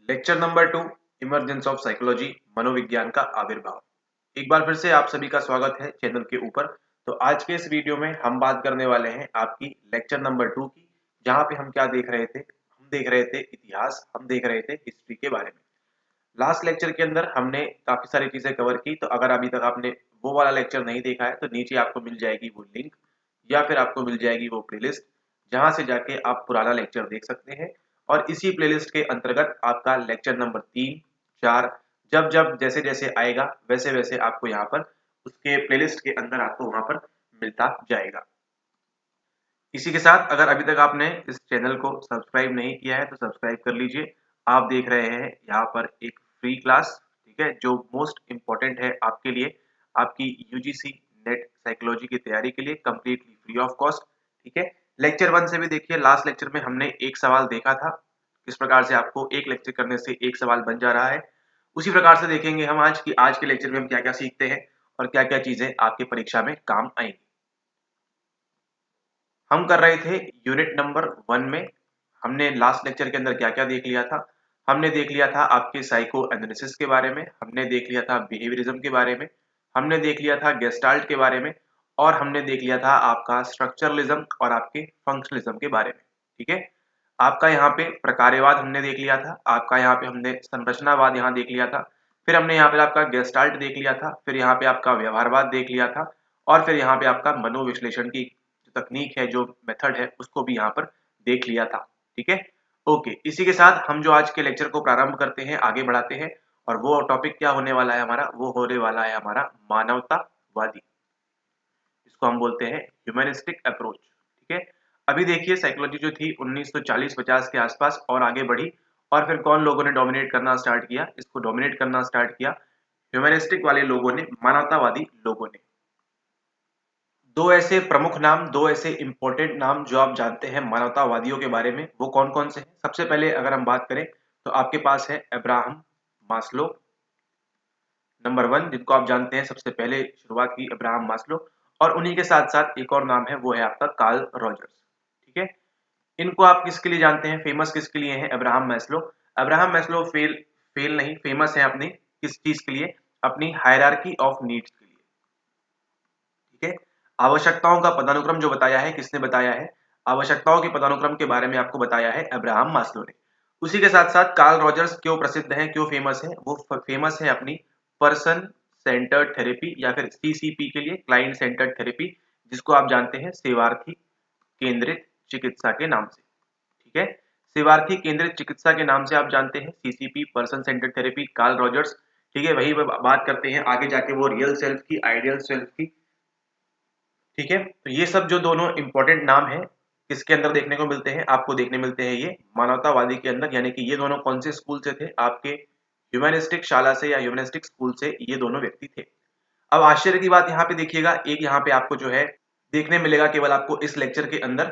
Lecture number 2 emergence of psychology मनोविज्ञान का आविर्भाव। एक बार फिर से आप सभी का स्वागत है चैनल के ऊपर। तो आज के इस वीडियो में हम बात करने वाले हैं आपकी लेक्चर नंबर 2 की, जहां पे हम क्या देख रहे थे। हम देख रहे थे इतिहास, हम देख रहे थे हिस्ट्री के बारे में। लास्ट लेक्चर के अंदर हमने काफी सारी चीजें कवर की। तो अगर अभी तक आपने वो वाला लेक्चर नहीं देखा है तो नीचे आपको मिल जाएगी वो लिंक, या फिर आपको मिल जाएगी वो प्लेलिस्ट, जहां से जाके आप पुराना लेक्चर देख सकते हैं। और इसी प्लेलिस्ट के अंतर्गत आपका लेक्चर नंबर 3, 4 जब जब जैसे जैसे आएगा वैसे वैसे आपको यहाँ पर उसके प्लेलिस्ट के अंदर आपको वहां पर मिलता जाएगा। इसी के साथ अगर अभी तक आपने इस चैनल को सब्सक्राइब नहीं किया है तो सब्सक्राइब कर लीजिए। आप देख रहे हैं यहाँ पर एक फ्री क्लास, ठीक है, जो मोस्ट इम्पोर्टेंट है आपके लिए, आपकी यूजीसी नेट साइकोलॉजी की तैयारी के लिए, कंप्लीटली फ्री ऑफ कॉस्ट। ठीक है, लेक्चर 1 से भी देखिए, लास्ट लेक्चर में हमने एक सवाल देखा था, किस प्रकार से आपको एक लेक्चर करने से एक सवाल बन जा रहा है। उसी प्रकार से देखेंगे हम आज की आज के लेक्चर में हम क्या क्या सीखते हैं और क्या क्या चीजें आपकी परीक्षा में काम आएंगी। हम कर रहे थे यूनिट नंबर 1 में। हमने लास्ट लेक्चर के अंदर क्या क्या देख लिया था। हमने देख लिया था आपके साइको एनालिसिस के बारे में, हमने देख लिया था बिहेवियरिज्म के बारे में, हमने देख लिया था गेस्टाल्ट के बारे में, और हमने देख लिया था आपका स्ट्रक्चरलिज्म और आपके फंक्शनलिज्म के बारे में। ठीक है, आपका यहाँ पे प्रकार्यवाद हमने देख लिया था, आपका यहाँ पे हमने संरचनावाद यहाँ देख लिया था, फिर हमने यहाँ पे आपका गेस्टाल्ट देख लिया था, फिर यहाँ पे आपका व्यवहारवाद देख लिया था, और फिर यहाँ पे आपका मनोविश्लेषण की जो तकनीक है, जो मेथड है, उसको भी यहाँ पर देख लिया था। ठीक है, ओके। इसी के साथ हम जो आज के लेक्चर को प्रारंभ करते हैं, आगे बढ़ाते हैं, और वो टॉपिक क्या होने वाला है हमारा, वो होने वाला है हमारा मानवतावादी, इसको हम बोलते हैं ह्यूमनिस्टिक अप्रोच। ठीक है, अभी देखिए साइकोलॉजी जो थी 1940-50 के आसपास और आगे बढ़ी, और फिर कौन लोगों ने डोमिनेट करना स्टार्ट किया, इसको डोमिनेट करना स्टार्ट किया ह्यूमनिस्टिक वाले लोगों ने, मानवतावादी लोगों ने। दो ऐसे प्रमुख नाम, दो ऐसे इंपॉर्टेंट नाम जो आप जानते हैं मानवतावादियों के बारे में, वो कौन कौन से हैं। सबसे पहले अगर हम बात करें तो आपके पास है अब्राहम मास्लो, नंबर 1, जिनको आप जानते हैं, सबसे पहले शुरुआत की अब्राहम मास्लो। और उन्हीं के साथ साथ एक और नाम है, वो है आपका कार्ल रॉजर्स। ठीक है, इनको आप किसके लिए जानते हैं, फेमस किसके लिए हैं Abraham Maslow. Abraham Maslow fail fail नहीं, फेमस है अपनी किस चीज के लिए, अपनी हायरार्की ऑफ नीड्स के लिए। ठीक है, आवश्यकताओं का पदानुक्रम जो बताया है, किसने बताया है, आवश्यकताओं के पदानुक्रम के बारे में आपको बताया है अब्राहम मास्लो ने। उसी के साथ साथ कार्ल रॉजर्स क्यों प्रसिद्ध है, क्यों फेमस है, वो फेमस है अपनी पर्सन सेंटर्ड थेरेपी, या फिर सीसीपी के लिए, क्लाइंट सेंटर्ड थेरेपी, जिसको आप जानते हैं सेवार्थी केंद्रित चिकित्सा के नाम से। ठीक है, सेवार्थी केंद्रित चिकित्सा के नाम से आप जानते हैं CCP, person centred therapy, Karl Rogers. ठीक है, वही बात करते हैं आगे जाके वो रियल सेल्फ की, आइडियल सेल्फ की। ठीक है, तो ये सब जो दोनों इंपॉर्टेंट नाम हैं, किसके अंदर देखने को मिलते हैं, आपको देखने मिलते हैं ये मानवतावादी के अंदर। यानी कि ये दोनों कौन से स्कूल से थे, आपके ह्यूमनिस्टिक शाला से या ह्यूमनिस्टिक स्कूल से ये दोनों व्यक्ति थे। अब आश्चर्य की बात यहाँ पे देखिएगा, एक यहाँ पे आपको जो है देखने मिलेगा केवल आपको इस लेक्चर के अंदर।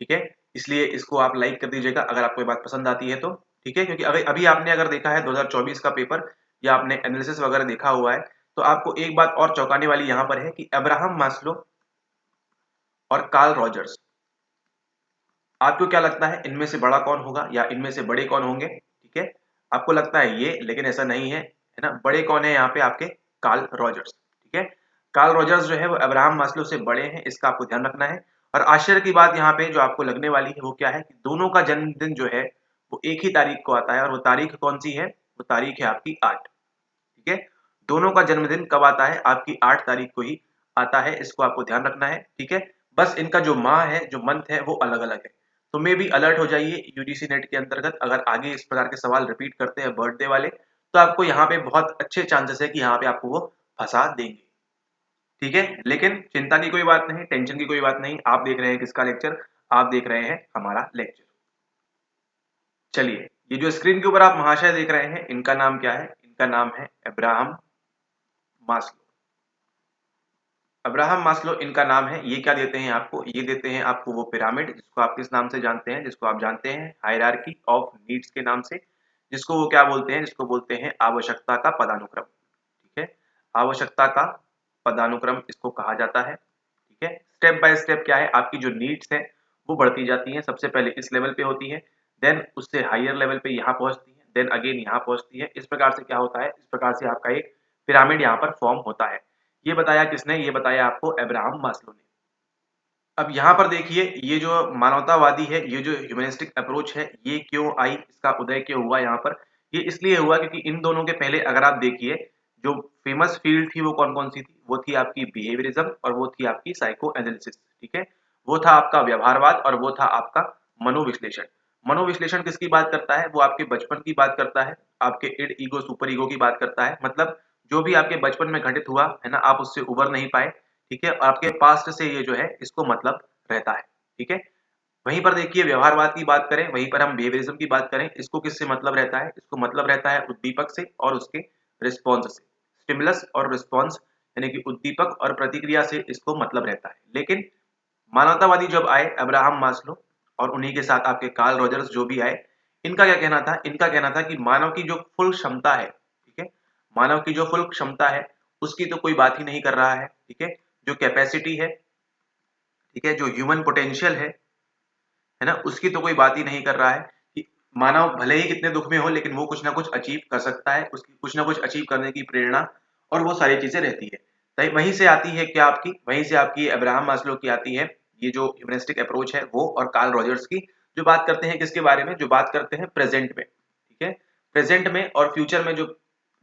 ठीक है, इसलिए इसको आप लाइक कर दीजिएगा अगर आपको ये बात पसंद आती है तो। ठीक है, क्योंकि अभी आपने अगर देखा है 2024 का पेपर, या आपने एनालिसिस वगैरह देखा हुआ है, तो आपको एक बात और चौंकाने वाली यहाँ पर है कि अब्राहम मास्लो और कार्ल रॉजर्स, आपको क्या लगता है इनमें से बड़ा कौन होगा, या इनमें से बड़े कौन होंगे। ठीक है, आपको लगता है ये, लेकिन ऐसा नहीं है ना। बड़े कौन है यहाँ पे, आपके कार्ल रॉजर्स। ठीक है, कार्ल रॉजर्स जो है वो अब्राहम मास्लो से बड़े हैं, इसका आपको ध्यान रखना है। और आश्चर्य की बात यहाँ पे जो आपको लगने वाली है वो क्या है, कि दोनों का जन्मदिन जो है वो एक ही तारीख को आता है, और वो तारीख कौन सी है, वो तारीख है आपकी 8। ठीक है, दोनों का जन्मदिन कब आता है, आपकी 8 तारीख को ही आता है, इसको आपको ध्यान रखना है। ठीक है, बस इनका जो माह है, जो मंथ है, वो अलग अलग है। तो मे भी अलर्ट हो जाइए यूजीसी नेट के अंतर्गत, अगर आगे इस प्रकार के सवाल रिपीट करते हैं बर्थडे वाले, तो आपको यहाँ पे बहुत अच्छे चांसेस है कि यहाँ पे आपको वो फंसा देंगे। ठीक है, लेकिन चिंता की कोई बात नहीं, टेंशन की कोई बात नहीं। आप देख रहे हैं किसका लेक्चर, आप देख रहे हैं हमारा लेक्चर। चलिए, ये जो स्क्रीन के ऊपर आप महाशय देख रहे हैं, इनका नाम क्या है, इनका नाम है अब्राहम मास्लो। अब्राहम मास्लो इनका नाम है। ये क्या देते हैं आपको, ये देते हैं आपको वो पिरामिड, जिसको आप किस नाम से जानते हैं, जिसको आप जानते हैं हायरार्की ऑफ नीड्स के नाम से, जिसको वो क्या बोलते हैं, जिसको बोलते हैं आवश्यकता का पदानुक्रम। ठीक है, आवश्यकता का पदानुक्रम इसको कहा जाता है। ठीक है, स्टेप बाय स्टेप क्या है, आपकी जो नीड्स है वो बढ़ती जाती हैं। सबसे पहले इस लेवल पे होती है, देन उससे हायर लेवल पे यहाँ पहुंचती है, देन अगेन यहाँ पहुंचती है। इस प्रकार से क्या होता है, इस प्रकार से आपका एक पिरामिड यहाँ पर फॉर्म होता है। ये बताया किसने, ये बताया आपको अब्राहम मास्लो ने। अब यहाँ पर देखिए ये जो मानवतावादी है, ये जो ह्यूमनिस्टिक अप्रोच है, ये क्यों आई, इसका उदय क्यों हुआ यहाँ पर, ये इसलिए हुआ क्योंकि इन दोनों के पहले अगर आप देखिए जो फेमस फील्ड थी वो कौन कौन सी थी, वो थी आपकी बिहेवियरिज्म और वो थी आपकी साइको एनालिसिस। ठीक है, वो था आपका व्यवहारवाद और वो था आपका मनोविश्लेषण। मनोविश्लेषण किसकी बात करता है, वो आपके बचपन की बात करता है, आपके इड ईगो सुपर ईगो की बात करता है, मतलब जो भी आपके बचपन में घटित हुआ है ना, आप उससे उबर नहीं पाए। ठीक है, और आपके पास्ट से ये जो है इसको मतलब रहता है। ठीक है, वहीं पर देखिए व्यवहारवाद की बात करें, वहीं पर हम बिहेवियरिज्म की बात करें, इसको किससे मतलब रहता है, इसको मतलब रहता है उद्दीपक से और उसके रिस्पॉन्स से। स्टिमुलस और रिस्पॉन्स यानी कि उद्दीपक और प्रतिक्रिया से इसको मतलब रहता है। लेकिन मानवतावादी जब आए अब्राहम मास्लो और उन्हीं के साथ आपके कार्ल रॉजर्स जो भी आए, इनका क्या कहना था, इनका कहना था कि मानव की जो फुल क्षमता है, ठीक है, मानव की जो फुल क्षमता है उसकी तो कोई बात ही नहीं कर रहा है। ठीक है, जो कैपेसिटी है, ठीक है, जो ह्यूमन पोटेंशियल है ना, उसकी तो कोई बात ही नहीं कर रहा है कि मानव भले ही कितने दुख में हो लेकिन वो कुछ ना कुछ अचीव कर सकता है, उसकी कुछ ना कुछ अचीव करने की प्रेरणा और वो सारी चीजें रहती है। तो वहीं से आती है क्या आपकी, वहीं से आपकी अब्राहम मास्लो की आती है ये जो ह्यूमनिस्टिक अप्रोच है वो, और कार्ल रॉजर्स की जो बात करते हैं किसके बारे में, जो बात करते हैं प्रेजेंट में। ठीक है, प्रेजेंट में और फ्यूचर में जो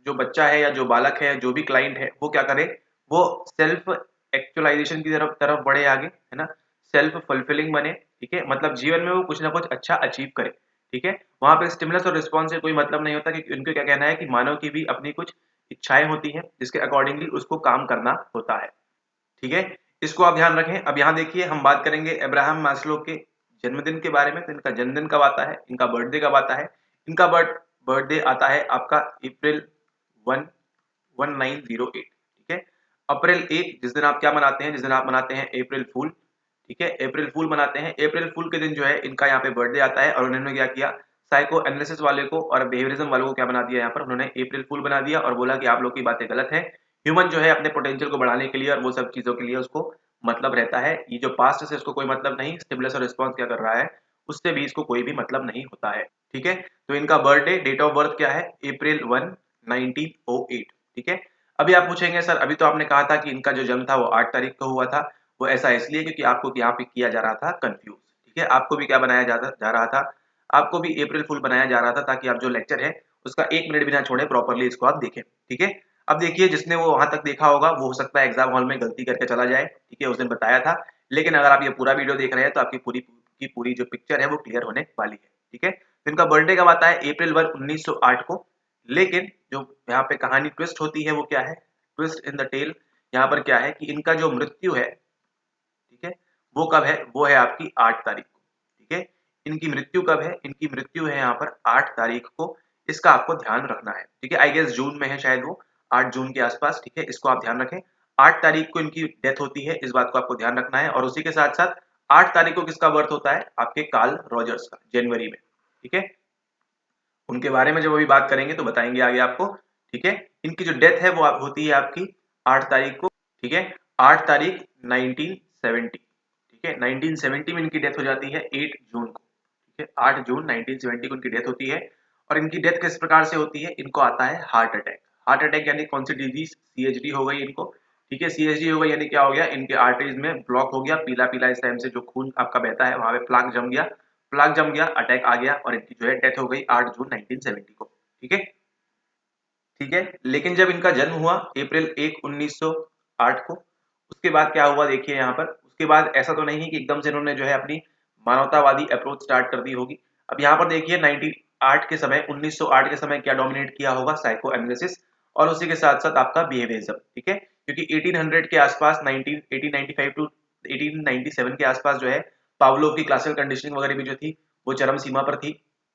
जो बच्चा है या जो बालक है, जो भी क्लाइंट है, वो क्या करे, वो सेल्फ एक्चुअलाइजेशन की तरफ तरफ बढ़े आगे, है ना, सेल्फ फुलफिलिंग बने। ठीक है, मतलब जीवन में वो कुछ ना कुछ अच्छा अचीव करे। ठीक है, वहां पे स्टिमुलस और रिस्पॉन्स से कोई मतलब नहीं होता, क्योंकि उनका क्या कहना है कि मानव की भी अपनी कुछ इच्छाएं होती हैं जिसके अकॉर्डिंगली उसको काम करना होता है। ठीक है, इसको आप ध्यान रखें। अब यहाँ देखिए हम बात करेंगे अब्राहम मास्लो के जन्मदिन के बारे में। तो इनका जन्मदिन कब आता है, इनका बर्थडे कब आता है, इनका बर्थडे आता है आपका अप्रैल 1908। ठीक है, अप्रैल 1, जिस दिन आप क्या मनाते हैं, जिस दिन आप मनाते हैं अप्रैल फूल। ठीक है, अप्रैल फूल मनाते हैं। अप्रैल फूल के दिन जो है इनका यहाँ पे बर्थडे आता है और उन्होंने क्या किया, साइको एनालिसिस वाले को और बिहेवियरिज्म वालों को क्या बना दिया, यहाँ पर उन्होंने अप्रैल फूल बना दिया और बोला कि आप लोग की बातें गलत है। ह्यूमन जो है अपने पोटेंशियल को बढ़ाने के लिए और वो सब चीजों के लिए उसको मतलब रहता है, ये जो पास्ट से उसको कोई मतलब नहीं, स्टिमुलस और रिस्पॉन्स क्या कर रहा है उससे भी इसको कोई भी मतलब नहीं होता है। ठीक है, तो इनका बर्थडे डेट ऑफ बर्थ क्या है, अप्रैल 1908। ठीक है, अभी आप पूछेंगे सर अभी तो आपने कहा था कि इनका जो जन्म था वो 8 तारीख को हुआ था, वो ऐसा इसलिए क्योंकि आपको यहाँ पे किया जा रहा था कंफ्यूज। ठीक है, आपको भी क्या बनाया जा रहा था, आपको भी अप्रैल फुल बनाया जा रहा था ताकि आप जो लेक्चर है उसका 1 मिनट भी ना छोड़े, प्रॉपरली इसको आप देखें। ठीक है, अब देखिए जिसने वो वहां तक देखा होगा वो हो सकता है एग्जाम हॉल में गलती करके चला जाए। ठीक है, उस दिन बताया था, लेकिन अगर आप ये पूरा वीडियो देख रहे हैं तो आपकी पूरी की पूरी जो पिक्चर है वो क्लियर होने वाली है। ठीक है, तो इनका बर्थडे कब आता है, अप्रैल 1908 को। लेकिन जो यहाँ पे कहानी ट्विस्ट होती है वो क्या है, ट्विस्ट इन द टेल यहाँ पर क्या है कि इनका जो मृत्यु है, ठीक है, वो कब है, वो है आपकी 8 तारीख को। ठीक है, इनकी मृत्यु कब है, इनकी मृत्यु है यहाँ पर 8 तारीख को, इसका आपको ध्यान रखना है। ठीक है, आई गेस जून में है शायद वो, 8 जून के आसपास। ठीक है, इसको आप ध्यान रखें, 8 तारीख को इनकी डेथ होती है, इस बात को आपको ध्यान रखना है। और उसी के साथ साथ 8 तारीख को किसका बर्थ होता है, आपके कार्ल रॉजर्स का, जनवरी में। ठीक है, उनके बारे में जब अभी बात करेंगे तो बताएंगे आगे आपको। ठीक है, इनकी जो डेथ है वो होती है आपकी 8 तारीख को। ठीक है, 8 तारीख 1970। ठीक है, 1970 में इनकी डेथ हो जाती है 8 जून को। ठीक है, 8 जून 1970 को इनकी डेथ होती है। और इनकी डेथ किस प्रकार से होती है, इनको आता है हार्ट अटैक। हार्ट अटैक यानी कौन सी डिजीज, सीएचडी हो गई इनको। ठीक है, सीएचडी हो गई यानी क्या हो गया, इनके आर्टरीज में ब्लॉक हो गया, पीला पीला इस टाइम से जो खून आपका बहता है वहां पे प्लाक जम गया, प्लाक जम गया, अटैक आ गया और इनकी जो है डेथ हो गई 8 जून 1970 को। ठीक है, ठीक है, लेकिन जब इनका जन्म हुआ अप्रैल 1908 को, उसके बाद क्या हुआ देखिए यहाँ पर, उसके बाद ऐसा तो नहीं है कि एकदम से इन्होंने जो है अपनी मानवतावादी अप्रोच स्टार्ट कर दी होगी। अब यहाँ पर देखिए 98 के समय 1908 के समय क्या डोमिनेट किया होगा, साइको एनालिसिस और उसी के साथ साथ आपका बिहेवियरिज्म। ठीक है, क्योंकि 1800 के आसपास 1895 टू 1897 के आसपास जो है पावलोव की क्लासिकल कंडीशनिंग वगैरह भी जो थी वो चरम सीमा पर थी।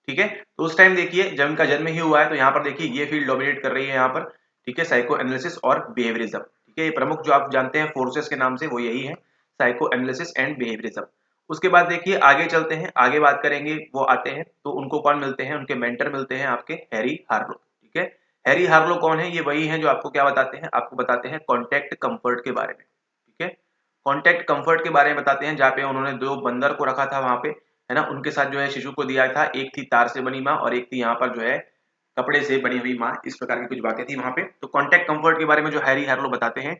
ठीक है, तो उस टाइम देखिए जब इनका जन्म ही हुआ है तो यहाँ पर देखिए ये फील्ड डोमिनेट कर रही है यहाँ पर। ठीक है, साइको एनालिसिस और बिहेवियरिज्म। ठीक है, ये प्रमुख जो आप जानते हैं फोर्सेस के नाम से वो यही है, साइको एनालिसिस एंड बिहेवियरिज्म। उसके बाद देखिए आगे चलते हैं, आगे बात करेंगे, वो आते हैं तो उनको कौन मिलते हैं, उनके मेंटर मिलते हैं आपके हैरी हार्लो। ठीक है, हैरी हार्लो कौन है, ये वही है जो आपको क्या बताते हैं, आपको बताते हैं कॉन्टैक्ट कंफर्ट के बारे में। ठीक है, कॉन्टैक्ट कंफर्ट के बारे में बताते हैं, जहाँ पे उन्होंने 2 बंदर को रखा था वहां पे, है ना, उनके साथ जो है शिशु को दिया था, एक थी तार से बनी माँ और एक थी यहाँ पर जो है कपड़े से बनी हुई माँ, इस प्रकार की कुछ बातें थी वहां पे। तो कॉन्टेक्ट कंफर्ट के बारे में जो हैरी हार्लो बताते हैं,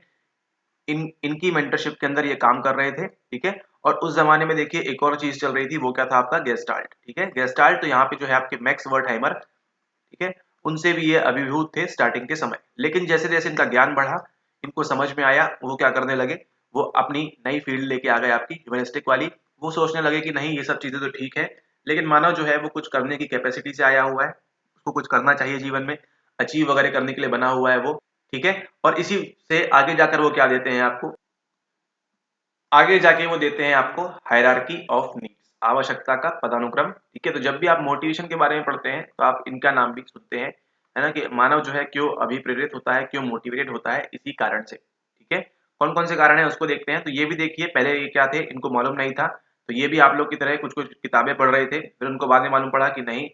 इनकी मेंटरशिप के अंदर ये काम कर रहे थे, ठीक है। और उस जमाने में देखिए एक और चीज चल रही थी, वो क्या था आपका गेस्टाल्ट, ठीक है। गेस्टाल्ट तो यहाँ पे जो है आपके मैक्स वर्टहाइमर, ठीक है, उनसे भी ये अभिभूत थे स्टार्टिंग के समय। लेकिन जैसे जैसे इनका ज्ञान बढ़ा, इनको समझ में आया, वो क्या करने लगे, वो अपनी नई फील्ड लेके आ गए आपकी ह्यूमनिस्टिक वाली। वो सोचने लगे कि नहीं, ये सब चीजें तो ठीक है, लेकिन मानव जो है वो कुछ करने की कैपेसिटी से आया हुआ है, उसको कुछ करना चाहिए जीवन में, अचीव वगैरह करने के लिए बना हुआ है वो, ठीक है। और इसी से आगे जाकर वो क्या देते हैं आपको, आगे जाके वो देते हैं आपको हायरार्की ऑफ नीड्स, आवश्यकता का पदानुक्रम, ठीक है। तो जब भी आप मोटिवेशन के बारे में पढ़ते हैं तो आप इनका नाम भी सुनते हैं, है ना, कि मानव जो है क्यों अभिप्रेरित होता है, क्यों मोटिवेटेड होता है, इसी कारण से, ठीक है। कौन कौन से कारण है उसको देखते हैं। तो ये भी देखिए, पहले ये क्या थे, इनको मालूम नहीं था, तो ये भी आप लोग की तरह कुछ कुछ किताबें पढ़ रहे थे, फिर उनको बाद में मालूम पड़ा कि नहीं,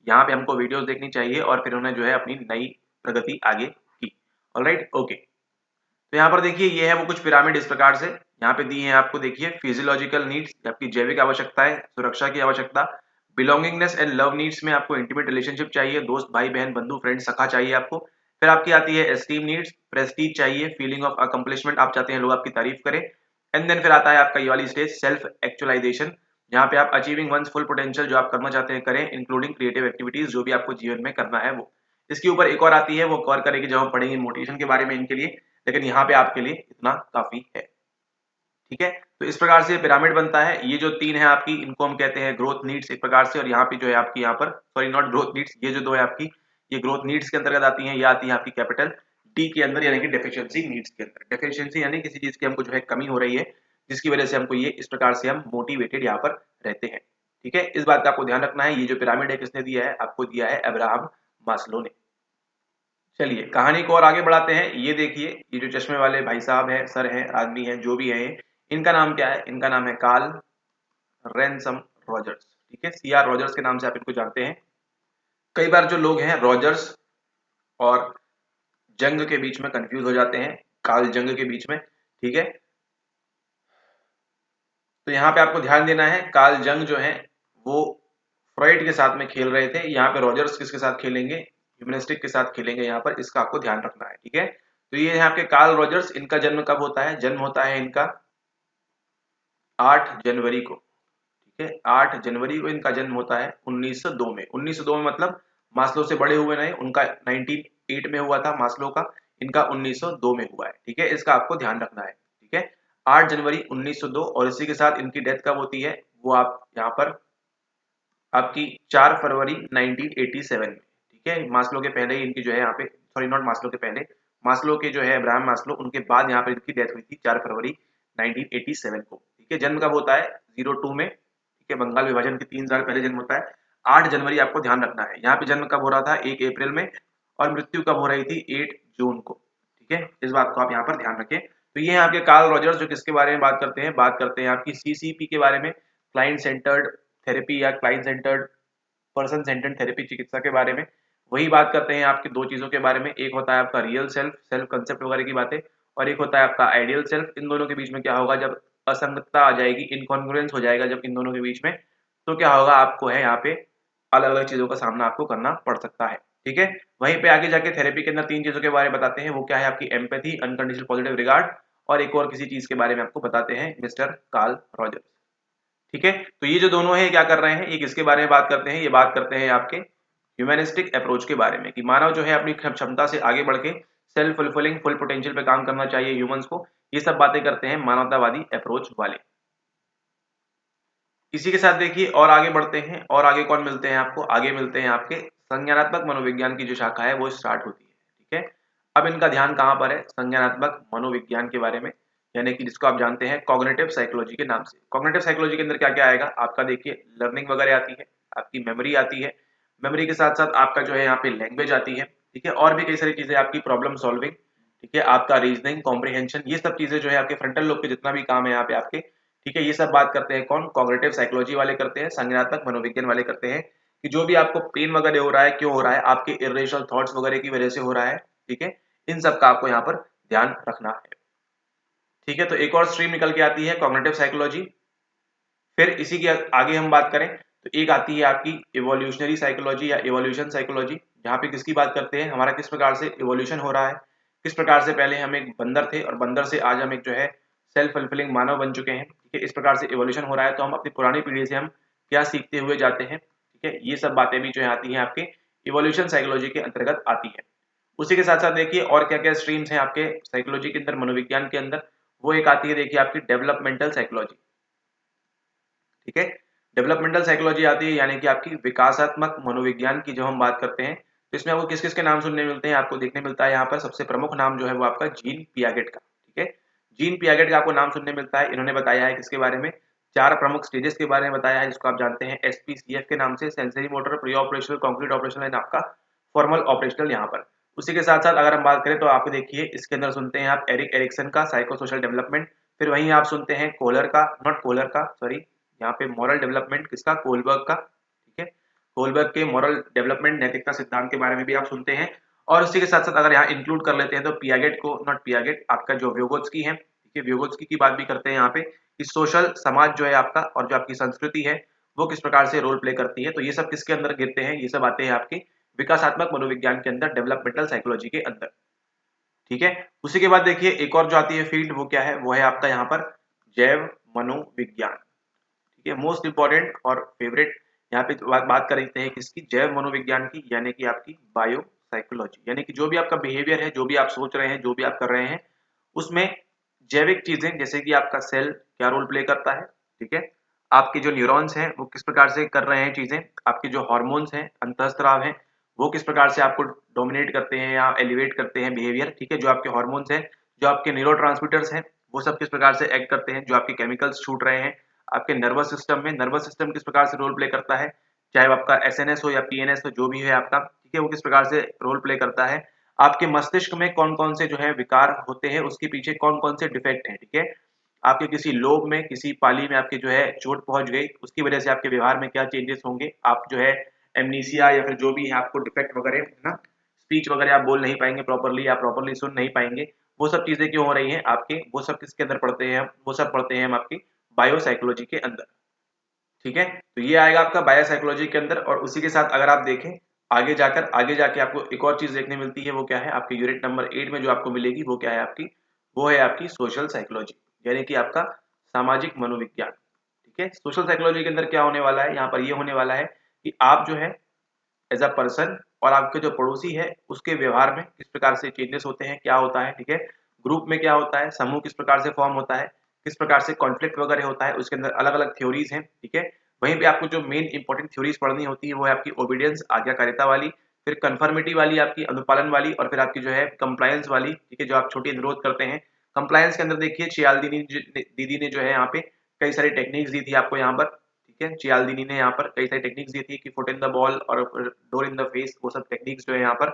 यहाँ पे हमको वीडियोस देखनी चाहिए, और फिर उन्हें जो है अपनी नई प्रगति आगे की। Alright, okay. तो यहाँ पर देखिए ये है वो कुछ पिरामिड इस प्रकार से यहाँ पे दी है आपको। देखिए फिजियोलॉजिकल नीड्स, आपकी जैविक आवश्यकताएं, सुरक्षा की आवश्यकता, बिलोंगिंगनेस एंड लव नीड्स में आपको इंटीमेट रिलेशनशिप चाहिए, दोस्त, भाई, बहन, बंधु, फ्रेंड, सखा चाहिए आपको। फिर आपकी आती है एस्टीम नीड्स, प्रेस्टीज चाहिए, फीलिंग ऑफ अकम्पलिशमेंट, आप चाहते हैं लोग आपकी तारीफ करें। एंड देन फिर आता है आपका ये वाली स्टेज, सेल्फ एक्चुअलाइजेशन, जहाँ पे आप अचीविंग वंस फुल पोटेंशियल, जो आप करना चाहते हैं करें, इंक्लूडिंग क्रिएटिव एक्टिविटीज, जो भी आपको जीवन में करना है वो। इसके ऊपर एक और आती है, वो कवर करेगी जब हम पढ़ेंगे मोटिवेशन के बारे में इनके लिए, लेकिन यहाँ पे आपके लिए इतना काफी है, ठीक है। तो इस प्रकार से पिरामिड बनता है। ये जो तीन है आपकी, इनको हम कहते हैं ग्रोथ नीड्स एक प्रकार से, और यहाँ पे जो है आपकी, यहाँ पर सॉरी नॉट ग्रोथ नीड्स, ये जो दो है आपकी, ये ग्रोथ नीड्स के अंतर्गत आती हैं। ये आती है आपकी कैपिटल डी के अंदर, यानी कि डेफिशिएंसी नीड्स के अंदर। डेफिशिएंसी यानी किसी चीज की हमको जो है कमी हो रही है, जिसकी वजह से हमको ये इस प्रकार से हम मोटिवेटेड यहाँ पर रहते हैं, ठीक है। इस बात का आपको ध्यान रखना है। ये जो पिरामिड है किसने दिया है आपको, दिया है अब्राहम मास्लो ने। चलिए कहानी को और आगे बढ़ाते हैं। ये देखिए, ये जो चश्मे वाले भाई साहब हैं, सर हैं, आदमी हैं, जो भी हैं, इनका नाम क्या है, इनका नाम है कार्ल रैनसम रॉजर्स, ठीक है। सीआर रॉजर्स के नाम से आप इनको जानते हैं। कई बार जो लोग हैं रॉजर्स और जंग के बीच में कंफ्यूज हो जाते हैं, कार्ल जंग के बीच में, ठीक है। तो यहाँ पे आपको ध्यान देना है, कार्ल जंग जो है वो फ्रॉइड के साथ में खेल रहे थे, यहाँ पे रॉजर्स किसके साथ खेलेंगे, ह्यूमनिस्टिक के साथ खेलेंगे यहाँ पर, इसका आपको ध्यान रखना है, ठीक है। तो ये यहाँ पे कार्ल रॉजर्स, इनका जन्म कब होता है, जन्म होता है इनका 8 जनवरी को, ठीक है। 8 जनवरी को इनका जन्म होता है 1902 में। 1902 में मतलब मास्लो से बड़े हुए नहीं, उनका 1908 में हुआ था मास्लो का, इनका 1902 में हुआ है, ठीक है। इसका आपको ध्यान रखना है, ठीक है। 8 जनवरी 1902, और इसी के साथ इनकी डेथ कब होती है, वो आप यहाँ पर आपकी 4 फरवरी 1987 में, ठीक है। मास्लो के पहले ही इनकी जो है यहाँ पे, सॉरी नॉट मास्लो के पहले, मास्लो के जो है अब्राहम मास्लो, उनके बाद यहाँ पर इनकी डेथ हुई थी 4 फरवरी 1987 को, ठीक है। जन्म कब होता है 02 में, ठीक है। बंगाल विभाजन के 3 साल पहले जन्म होता है। 8 जनवरी आपको ध्यान रखना है। यहाँ पे जन्म कब हो रहा था, 1 अप्रैल में, और मृत्यु कब हो रही थी, 8 जून को, ठीक है। इस बात को आप यहाँ पर ध्यान रखें। तो ये है आपके कार्ल रॉजर्स, जो किसके बारे में बात करते हैं, बात करते हैं आपकी सीसीपी के बारे में, क्लाइंट सेंटर्ड थेरेपी या client centred person centred therapy, चिकित्सा के बारे में। वही बात करते हैं आपकी दो चीजों के बारे में, एक होता है आपका रियल सेल्फ, सेल्फ कंसेप्ट वगैरह की बातें, और एक होता है आपका आइडियल सेल्फ। इन दोनों के बीच में क्या होगा, जब असंगतता आ जाएगी, इनकॉन्ग्रुएंस हो जाएगा जब इन दोनों के बीच में, तो क्या होगा, आपको है यहाँ पे अलग अलग चीजों का सामना आपको करना पड़ सकता है, ठीक है। वहीं पे आगे जाके थेरेपी के अंदर 3 चीजों के बारे में बताते हैं, वो क्या है आपकी एम्पैथी, अनकंडीशनल पॉजिटिव रिगार्ड, और एक और किसी चीज के बारे में आपको बताते हैं मिस्टर कार्ल रॉजर्स, ठीक है। तो ये जो दोनों है क्या कर रहे हैं, ये किसके बारे में बात करते हैं, ये बात करते हैं आपके ह्यूमनिस्टिक अप्रोच के बारे में, कि मानव जो है अपनी क्षमता से आगे बढ़ के सेल्फ फुलफिलिंग फुल पोटेंशियल पे काम करना चाहिए ह्यूमंस को। ये सब बातें करते हैं मानवतावादी अप्रोच वाले। इसी के साथ देखिए और आगे बढ़ते हैं, और आगे कौन मिलते हैं आपको, आगे मिलते हैं आपके संज्ञानात्मक मनोविज्ञान की जो शाखा है वो स्टार्ट होती है, ठीक है। अब इनका ध्यान कहाँ पर है, संज्ञानात्मक मनोविज्ञान के बारे में, यानी कि जिसको आप जानते हैं कॉग्निटिव साइकोलॉजी के नाम से। कॉग्निटिव साइकोलॉजी के अंदर क्या क्या आएगा आपका, देखिए लर्निंग वगैरह आती है, आपकी मेमोरी आती है, मेमोरी के साथ साथ आपका जो है यहाँ पे लैंग्वेज आती है, ठीक है। और भी कई सारी चीजें, आपकी प्रॉब्लम सॉल्विंग, ठीक है, आपका रीजनिंग, कॉम्प्रिहेंशन, ये सब चीजें जो है आपके फ्रंटल लोब के जितना भी काम है यहाँ पे आपके, ठीक है। ये सब बात करते हैं कौन, कॉग्निटिव साइकोलॉजी वाले करते हैं, संज्ञानात्मक मनोविज्ञान वाले करते हैं, कि जो भी आपको पेन वगैरह हो रहा है, क्यों हो रहा है, आपके इरेशनल थॉट्स वगैरह की वजह से हो रहा है, ठीक है। इन सब का आपको यहाँ पर ध्यान रखना है, ठीक है। तो एक और स्ट्रीम निकल के आती है कॉग्निटिव साइकोलॉजी। फिर इसी के आगे हम बात करें तो एक आती है आपकी इवोल्यूशनरी साइकोलॉजी या इवोल्यूशन साइकोलॉजी, जहाँ पे किसकी बात करते हैं, हमारा किस प्रकार से इवोल्यूशन हो रहा है, किस प्रकार से पहले हम एक बंदर थे और बंदर से आज हम एक जो है सेल्फ फुलफिलिंग मानव बन चुके हैं। ठीक है, इस प्रकार से इवोल्यूशन हो रहा है, तो हम अपनी पुरानी पीढ़ी से हम क्या सीखते हुए जाते हैं। ठीक है, ये सब बातें भी जो है आती हैं आपके इवोल्यूशन साइकोलॉजी के अंतर्गत आती है। उसी के साथ साथ देखिए और क्या क्या स्ट्रीम्स हैं आपके साइकोलॉजी के अंदर, मनोविज्ञान के अंदर। वो एक आती है देखिए आपकी डेवलपमेंटल साइकोलॉजी। ठीक है, डेवलपमेंटल साइकोलॉजी आती है यानी कि आपकी विकासात्मक मनोविज्ञान की जब हम बात करते हैं तो इसमें आपको किस किस के नाम सुनने मिलते हैं, आपको देखने मिलता है यहाँ पर सबसे प्रमुख नाम जो है वो आपका जीन पियागेट का। ठीक है, जीन पियागेट का आपको नाम सुनने मिलता है। इन्होंने बताया है किसके बारे में, 4 प्रमुख स्टेजेस के बारे में बताया है, जिसको आप जानते हैं एसपीसीएफ के नाम से, sensory motor, pre operational, concrete operational and आपका फॉर्मल ऑपरेशनल यहाँ पर। उसी के साथ साथ अगर हम बात करें तो आप देखिए इसके अंदर सुनते हैं आप एरिक एरिक्सन का साइको सोशल डेवलपमेंट, फिर वहीं आप सुनते हैं कोलर का, नॉट कोलर का सॉरी, यहाँ पे मॉरल डेवलपमेंट किसका, कोलबर्ग का। ठीक है, कोलबर्ग के मॉरल डेवलपमेंट नैतिकता सिद्धांत के बारे में भी आप सुनते हैं। और उसी के साथ साथ अगर यहाँ इंक्लूड कर लेते हैं तो पियागेट को, नॉट पियागेट, आपका जो व्योगोत्स्की है, ठीक है, व्योगोत्स्की की बात भी करते हैं यहाँ पे कि सोशल समाज जो है आपका और जो आपकी संस्कृति है वो किस प्रकार से रोल प्ले करती है। तो ये सब किसके अंदर गिरते हैं, ये सब आते हैं आपके विकासात्मक मनोविज्ञान के अंदर, डेवलपमेंटल साइकोलॉजी के अंदर। ठीक है, उसी के बाद देखिए एक और जो आती है फील्ड वो क्या है, वो है आपका यहाँ पर जैव मनोविज्ञान। ठीक है, मोस्ट इंपॉर्टेंट और फेवरेट यहाँ पे बात कर रहे हैं किसकी, जैव मनोविज्ञान की, यानी कि आपकी बायो साइकोलॉजी। यानी कि जो भी आपका बिहेवियर है, जो भी आप सोच रहे हैं, जो भी आप कर रहे हैं, उसमें जैविक चीजें जैसे कि आपका सेल क्या रोल प्ले करता है। ठीक है, आपके जो न्यूरॉन्स हैं वो किस प्रकार से कर रहे हैं चीजें, आपके जो हॉर्मोन्स हैं, अंतःस्राव हैं, वो किस प्रकार से आपको डोमिनेट करते हैं या एलिवेट करते हैं बिहेवियर। ठीक है, जो आपके हॉर्मोन्स हैं, जो आपके न्यूरोट्रांसमीटर्स हैं, वो सब किस प्रकार से एक्ट करते हैं, जो आपके केमिकल्स छूट रहे हैं आपके नर्वस सिस्टम में, नर्वस सिस्टम किस प्रकार से रोल प्ले करता है, चाहे वो आपका एसएनएस हो या पीएनएस हो, जो भी है आपका। ठीक है, वो किस प्रकार से रोल प्ले करता है, आपके मस्तिष्क में कौन कौन से जो है विकार होते हैं, उसके पीछे कौन कौन से डिफेक्ट हैं। ठीक है, आपके किसी लोब में, किसी पाली में आपके जो है चोट पहुंच गई, उसकी वजह से आपके व्यवहार में क्या चेंजेस होंगे, आप जो है एमनीसिया या फिर जो भी है आपको डिफेक्ट वगैरह है ना, स्पीच वगैरह आप बोल नहीं पाएंगे प्रॉपरली, आप प्रॉपरली सुन नहीं पाएंगे, वो सब चीजें क्यों हो रही हैं आपके, वो सब किसके अंदर पढ़ते हैं, वो सब पढ़ते हैं हम आपकी बायो साइकोलॉजी के अंदर। ठीक है, तो ये आएगा आपका बायो साइकोलॉजी के अंदर। और उसी के साथ अगर आप देखें आगे जाके आपको एक और चीज देखने मिलती है, वो क्या है आपके यूनिट नंबर 8 में जो आपको मिलेगी, वो क्या है आपकी, वो है आपकी सोशल साइकोलॉजी, यानी कि आपका सामाजिक मनोविज्ञान। ठीक है, सोशल साइकोलॉजी के अंदर क्या होने वाला है, यहाँ पर ये होने वाला है कि आप जो है एज अ पर्सन और आपके जो पड़ोसी है उसके व्यवहार में किस प्रकार से चेंजेस होते हैं, क्या होता है। ठीक है, ग्रुप में क्या होता है, समूह किस प्रकार से फॉर्म होता है, किस प्रकार से कॉन्फ्लिक्ट वगैरह होता है, उसके अंदर अलग अलग थ्योरीज हैं। ठीक है, वहीं पे आपको जो मेन इंपॉर्टेंट थ्योरीज पढ़नी होती है वो है आपकी ओबीडियंस, आज्ञाकारिता वाली, फिर कन्फर्मिटी वाली, आपकी अनुपालन वाली, और फिर आपकी जो है कंप्लायंस वाली। ठीक है, जो आप छोटी अनुरोध करते हैं। कंप्लायंस के अंदर देखिए चियालदीनी दीदी ने जो है यहाँ पे कई सारी टेक्निक्स दी थी आपको यहाँ पर। ठीक है, चियालदीनी ने यहाँ पर कई सारी टेक्निक्स दी थी कि फुट इन द बॉल और डोर इन द फेस, वो सब टेक्निक्स जो है यहाँ पर।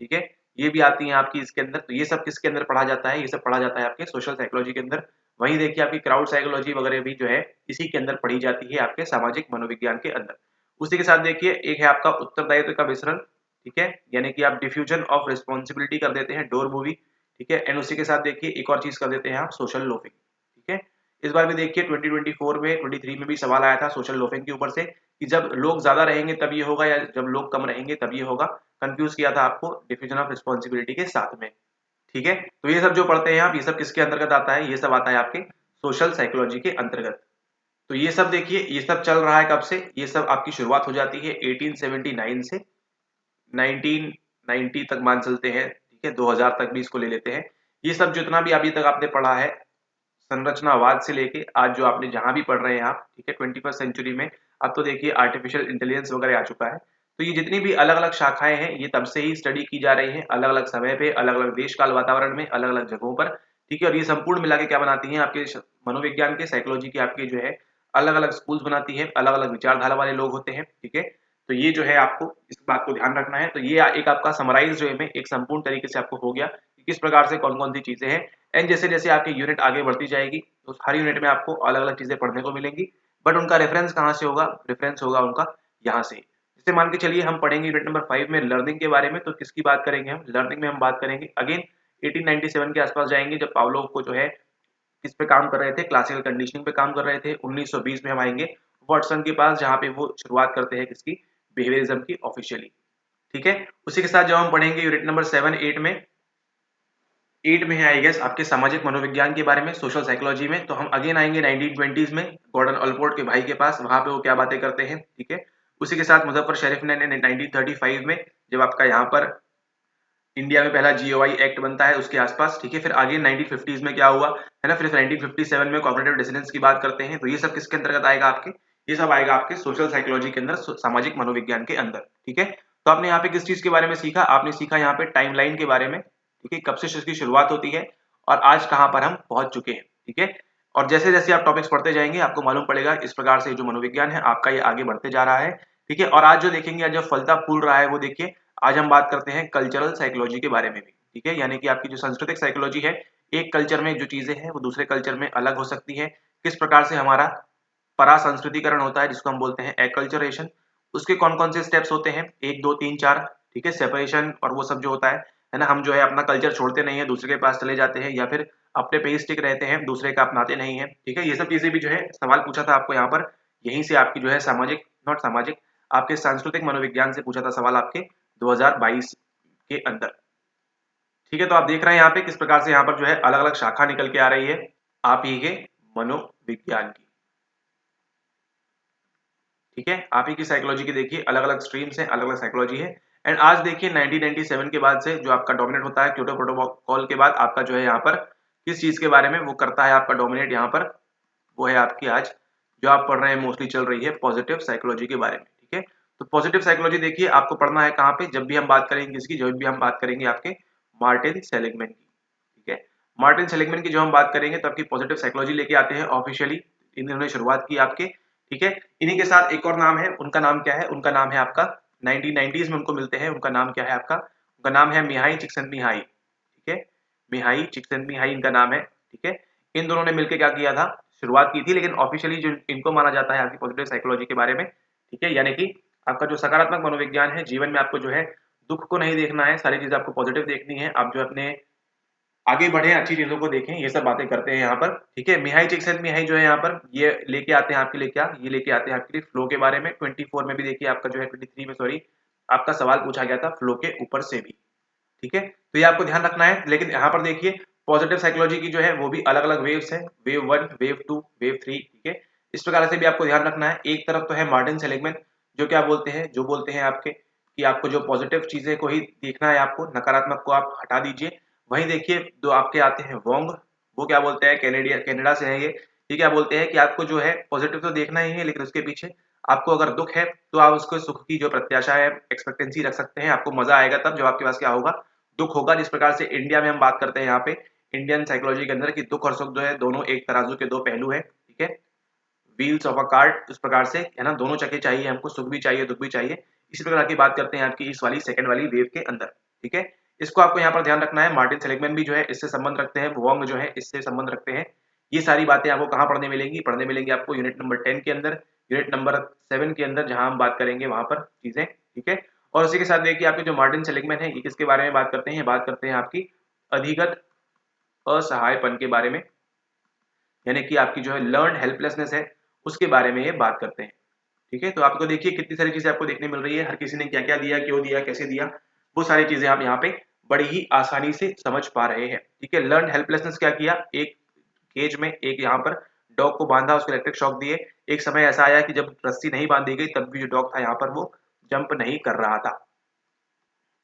ठीक है, ये भी आती हैं आपकी इसके अंदर। तो ये सब किसके अंदर पढ़ा जाता है, ये सब पढ़ा जाता है आपके सोशल साइकोलॉजी के अंदर। वहीं देखिए आपकी क्राउड साइकोलॉजी वगैरह भी जो है इसी के अंदर पढ़ी जाती है आपके सामाजिक मनोविज्ञान के अंदर। उसी के साथ देखिए एक है आपका उत्तरदायित्व का विसरण। ठीक है, यानी कि आप डिफ्यूजन ऑफ रिस्पॉन्सिबिलिटी कर देते हैं, डोर मूवी। ठीक है, एंड उसी के साथ देखिए एक और चीज कर देते हैं आप, सोशल लोफिंग। ठीक है, इस बार भी देखिए 2024 में 23 में भी सवाल आया था सोशल लोफिंग के ऊपर से कि जब लोग ज्यादा रहेंगे तब ये होगा या जब लोग कम रहेंगे तब ये होगा। कंफ्यूज किया था आपको डिफ्यूजन ऑफ रिस्पॉन्सिबिलिटी के साथ में। ठीक है, तो ये सब जो पढ़ते हैं आप, ये सब किसके अंतर्गत आता है, ये सब आता है आपके सोशल साइकोलॉजी के अंतर्गत। तो ये सब देखिए ये सब चल रहा है कब से, ये सब आपकी शुरुआत हो जाती है 1879 से 1990 तक मान चलते हैं। ठीक है, 2000 तक भी इसको ले लेते हैं। ये सब जितना भी अभी तक आपने पढ़ा है संरचनावाद से लेके आज जो आपने जहां भी पढ़ रहे हैं आप, ठीक है, 21st सेंचुरी में अब तो देखिए आर्टिफिशियल इंटेलिजेंस वगैरह आ चुका है। तो ये जितनी भी अलग अलग शाखाएं हैं ये तब से ही स्टडी की जा रही हैं, अलग अलग समय पे, अलग अलग देश काल वातावरण में, अलग अलग जगहों पर। ठीक है, और ये संपूर्ण मिला के क्या बनाती हैं आपके मनोविज्ञान के, साइकोलॉजी के आपके जो है अलग अलग स्कूल्स बनाती है, अलग अलग विचारधारा वाले लोग होते हैं। ठीक है, तो ये जो है आपको इस बात को ध्यान रखना है। तो ये एक आपका समराइज जो है एक संपूर्ण तरीके से आपको हो गया कि किस प्रकार से कौन कौन सी चीजें हैं। एंड जैसे जैसे आपकी यूनिट आगे बढ़ती जाएगी तो हर यूनिट में आपको अलग अलग चीजें पढ़ने को मिलेंगी, बट उनका रेफरेंस कहाँ से होगा, रेफरेंस होगा उनका यहाँ से। जैसे मान के चलिए हम पढ़ेंगे यूनिट नंबर 5 में लर्निंग के बारे में, तो किसकी बात करेंगे हम, लर्निंग में हम बात करेंगे अगेन 1897 के आसपास जाएंगे जब पावलोव को जो है किस पे काम कर रहे थे, क्लासिकल कंडीशनिंग पे काम कर रहे थे। 1920 में हम आएंगे वाटसन के पास जहाँ पे वो शुरुआत करते हैं किसकी, बिहेवियरिज्म की ऑफिशियली। ठीक है। उसी के साथ जब हम पढ़ेंगे यूनिट नंबर 7 8 में, 8 में है आई गेस आपके सामाजिक मनोविज्ञान के बारे में, सोशल साइकोलॉजी में, तो हम अगेन आएंगे 1920s में गॉर्डन ऑलपोर्ट के भाई के पास, वहां पे वो क्या बातें करते हैं। ठीक है। उसी के साथ मुजफ्फर शरीफ ने 1935 में जब आपका यहाँ पर इंडिया में पहला जीओआई एक्ट बनता है उसके आसपास। ठीक है। फिर आगे 1950s में क्या हुआ है ना, फिर 1957 में कॉग्निटिव डिसोनेंस की बात करते हैं। तो ये सब किसके अंतर्गत आएगा आपके, ये सब आएगा आपके सोशल साइकोलॉजी के अंदर, सामाजिक मनोविज्ञान के अंदर। ठीक है। तो आपने यहाँ पे किस चीज के बारे में सीखा, आपने सीखा यहाँ पे टाइमलाइन के बारे में। ठीक है, कब से इसकी शुरुआत होती है और आज कहाँ पर हम पहुंच चुके हैं। ठीक है। और जैसे जैसे आप टॉपिक्स पढ़ते जाएंगे आपको मालूम पड़ेगा इस प्रकार से जो मनोविज्ञान है आपका ये आगे बढ़ते जा रहा है। ठीक है। और आज जो देखेंगे, आज जो फलता फूल रहा है वो देखिए, आज हम बात करते हैं कल्चरल साइकोलॉजी के बारे में भी। ठीक है। यानी कि आपकी जो सांस्कृतिक साइकोलॉजी है, एक कल्चर में जो चीजें हैं वो दूसरे कल्चर में अलग हो सकती है, किस प्रकार से हमारा परासंस्कृतिकरण होता है जिसको हम बोलते हैं एक्कल्चरेशन, उसके कौन कौन से स्टेप्स होते हैं, 1 2 3 4। ठीक है। सेपरेशन और वो सब जो होता है ना, हम जो है अपना कल्चर छोड़ते नहीं है, दूसरे के पास चले जाते हैं, या फिर अपने पे ही स्टिक रहते हैं, दूसरे का अपनाते नहीं है। ठीक है। ये सब चीजें भी जो है सवाल पूछा था आपको यहाँ पर, यहीं से आपकी जो है सामाजिक, नॉट सामाजिक, आपके सांस्कृतिक मनोविज्ञान से पूछा था सवाल आपके 2022 के अंदर। ठीक है। तो आप देख रहे हैं यहाँ पे किस प्रकार से यहाँ पर जो है अलग अलग शाखा निकल के आ रही है आप ही के मनोविज्ञान की। ठीक है। आप ही की साइकोलॉजी की देखिए अलग अलग स्ट्रीम्स हैं, अलग अलग साइकोलॉजी है। एंड आज देखिए 1997 के बाद से जो आपका डोमिनेट होता है क्योटो प्रोटोकॉल के बाद, आपका जो है यहाँ पर किस चीज के बारे में वो करता है आपका डोमिनेट यहाँ पर, वो है आपकी आज जो आप पढ़ रहे हैं मोस्टली चल रही है पॉजिटिव साइकोलॉजी के बारे में। ठीक है। तो पॉजिटिव साइकोलॉजी देखिए आपको पढ़ना है कहाँ पे, जब भी हम बात करेंगे किसकी, जब भी हम बात करेंगे आपके मार्टिन सेलिगमैन की। ठीक है। मार्टिन सेलिगमैन की जो हम बात करेंगे तो आपकी पॉजिटिव साइकोलॉजी लेके आते हैं ऑफिशियली, इन्होंने शुरुआत की आपके। ठीक है। इन्हीं के साथ एक और नाम है, उनका नाम क्या है, उनका नाम है आपका 1990s में उनको मिलते हैं, उनका नाम क्या है आपका, उनका नाम है मिहाई चिक्सिनमिहाई। ठीक है। मिहाई चिक्सिनमिहाई इनका नाम है। ठीक है। इन दोनों ने मिलकर क्या किया था, शुरुआत की थी, लेकिन ऑफिशियली जो इनको माना जाता है आपकी पॉजिटिव साइकोलॉजी के बारे में। ठीक है। यानी कि आपका जो सकारात्मक मनोविज्ञान है, जीवन में आपको जो है दुख को नहीं देखना है, सारी चीजें आपको पॉजिटिव देखनी है, आप जो अपने आगे बढ़े, अच्छी चीजों को देखें, ये सब बातें करते हैं यहाँ पर। ठीक है। मिहाई चिक्सिनमिहाई जो है यहाँ पर ये लेके आते हैं आपके लिए क्या, ये लेके आते हैं आपके लिए फ्लो के बारे में। 24 में भी देखिए आपका जो है 23 में सॉरी, आपका सवाल पूछा गया था फ्लो के ऊपर से भी। ठीक है। तो ये आपको ध्यान रखना है। लेकिन यहाँ पर देखिए पॉजिटिव साइकोलॉजी की जो है वो भी अलग अलग वेव्स है, वेव 1, वेव 2, वेव 3। ठीक है। इस प्रकार से भी आपको ध्यान रखना है। एक तरफ तो है मार्टिन सेलिगमैन जो क्या बोलते हैं, जो बोलते हैं आपके कि आपको जो पॉजिटिव चीजें को ही देखना है, आपको नकारात्मक को आप हटा दीजिए। वहीं देखिए जो आपके आते हैं वोंग, वो क्या बोलते हैं, कनाडा से है ये क्या बोलते हैं कि आपको जो है पॉजिटिव तो देखना ही है, लेकिन उसके पीछे आपको अगर दुख है तो आप उसको सुख की जो प्रत्याशा है, एक्सपेक्टेंसी रख सकते हैं। आपको मजा आएगा तब जब आपके पास क्या होगा, दुख होगा। जिस प्रकार से इंडिया में हम बात करते हैं यहाँ पे इंडियन साइकोलॉजी के अंदर कि दुख और सुख जो है दोनों एक तराजू के दो पहलू है। ठीक है। व्हील्स ऑफ अ कार्ट, उस प्रकार से है ना, दोनों चक्के चाहिए हमको, सुख भी चाहिए दुख भी चाहिए। इसी प्रकार की बात करते हैं आपकी इस वाली सेकंड वाली वेव के अंदर। ठीक है। इसको आपको यहाँ पर ध्यान रखना है। मार्टिन सेलिगमैन भी जो है इससे संबंध रखते हैं, वोंग जो है इससे संबंध रखते हैं। ये सारी बातें आपको कहाँ पढ़ने मिलेंगी, पढ़ने मिलेंगी आपको यूनिट नंबर 10 के अंदर, यूनिट नंबर 7 के अंदर, जहां हम बात करेंगे वहां पर चीजें। ठीक है। और उसी के साथ देखिए आपके जो मार्टिन सेलिगमैन है ये किसके बारे में बात करते हैं, बात करते हैं आपकी अधिगत असहायपन के बारे में, यानी कि आपकी जो है लर्न हेल्पलेसनेस है उसके बारे में ये बात करते हैं। ठीक है। तो आपको देखिए कितनी सारी चीजें आपको देखने मिल रही है, हर किसी ने क्या क्या दिया, क्यों दिया, कैसे दिया, वो सारी चीजें आप यहाँ पे बड़ी ही आसानी से समझ पा रहे हैं। ठीक है। लर्न हेल्पलेसनेस क्या किया, एक केज में एक यहाँ पर डॉग को बांधा, उसको इलेक्ट्रिक शॉक दिए। एक समय ऐसा आया कि जब रस्सी नहीं बांधी गई तब भी जो डॉग था यहाँ पर वो जंप नहीं कर रहा था।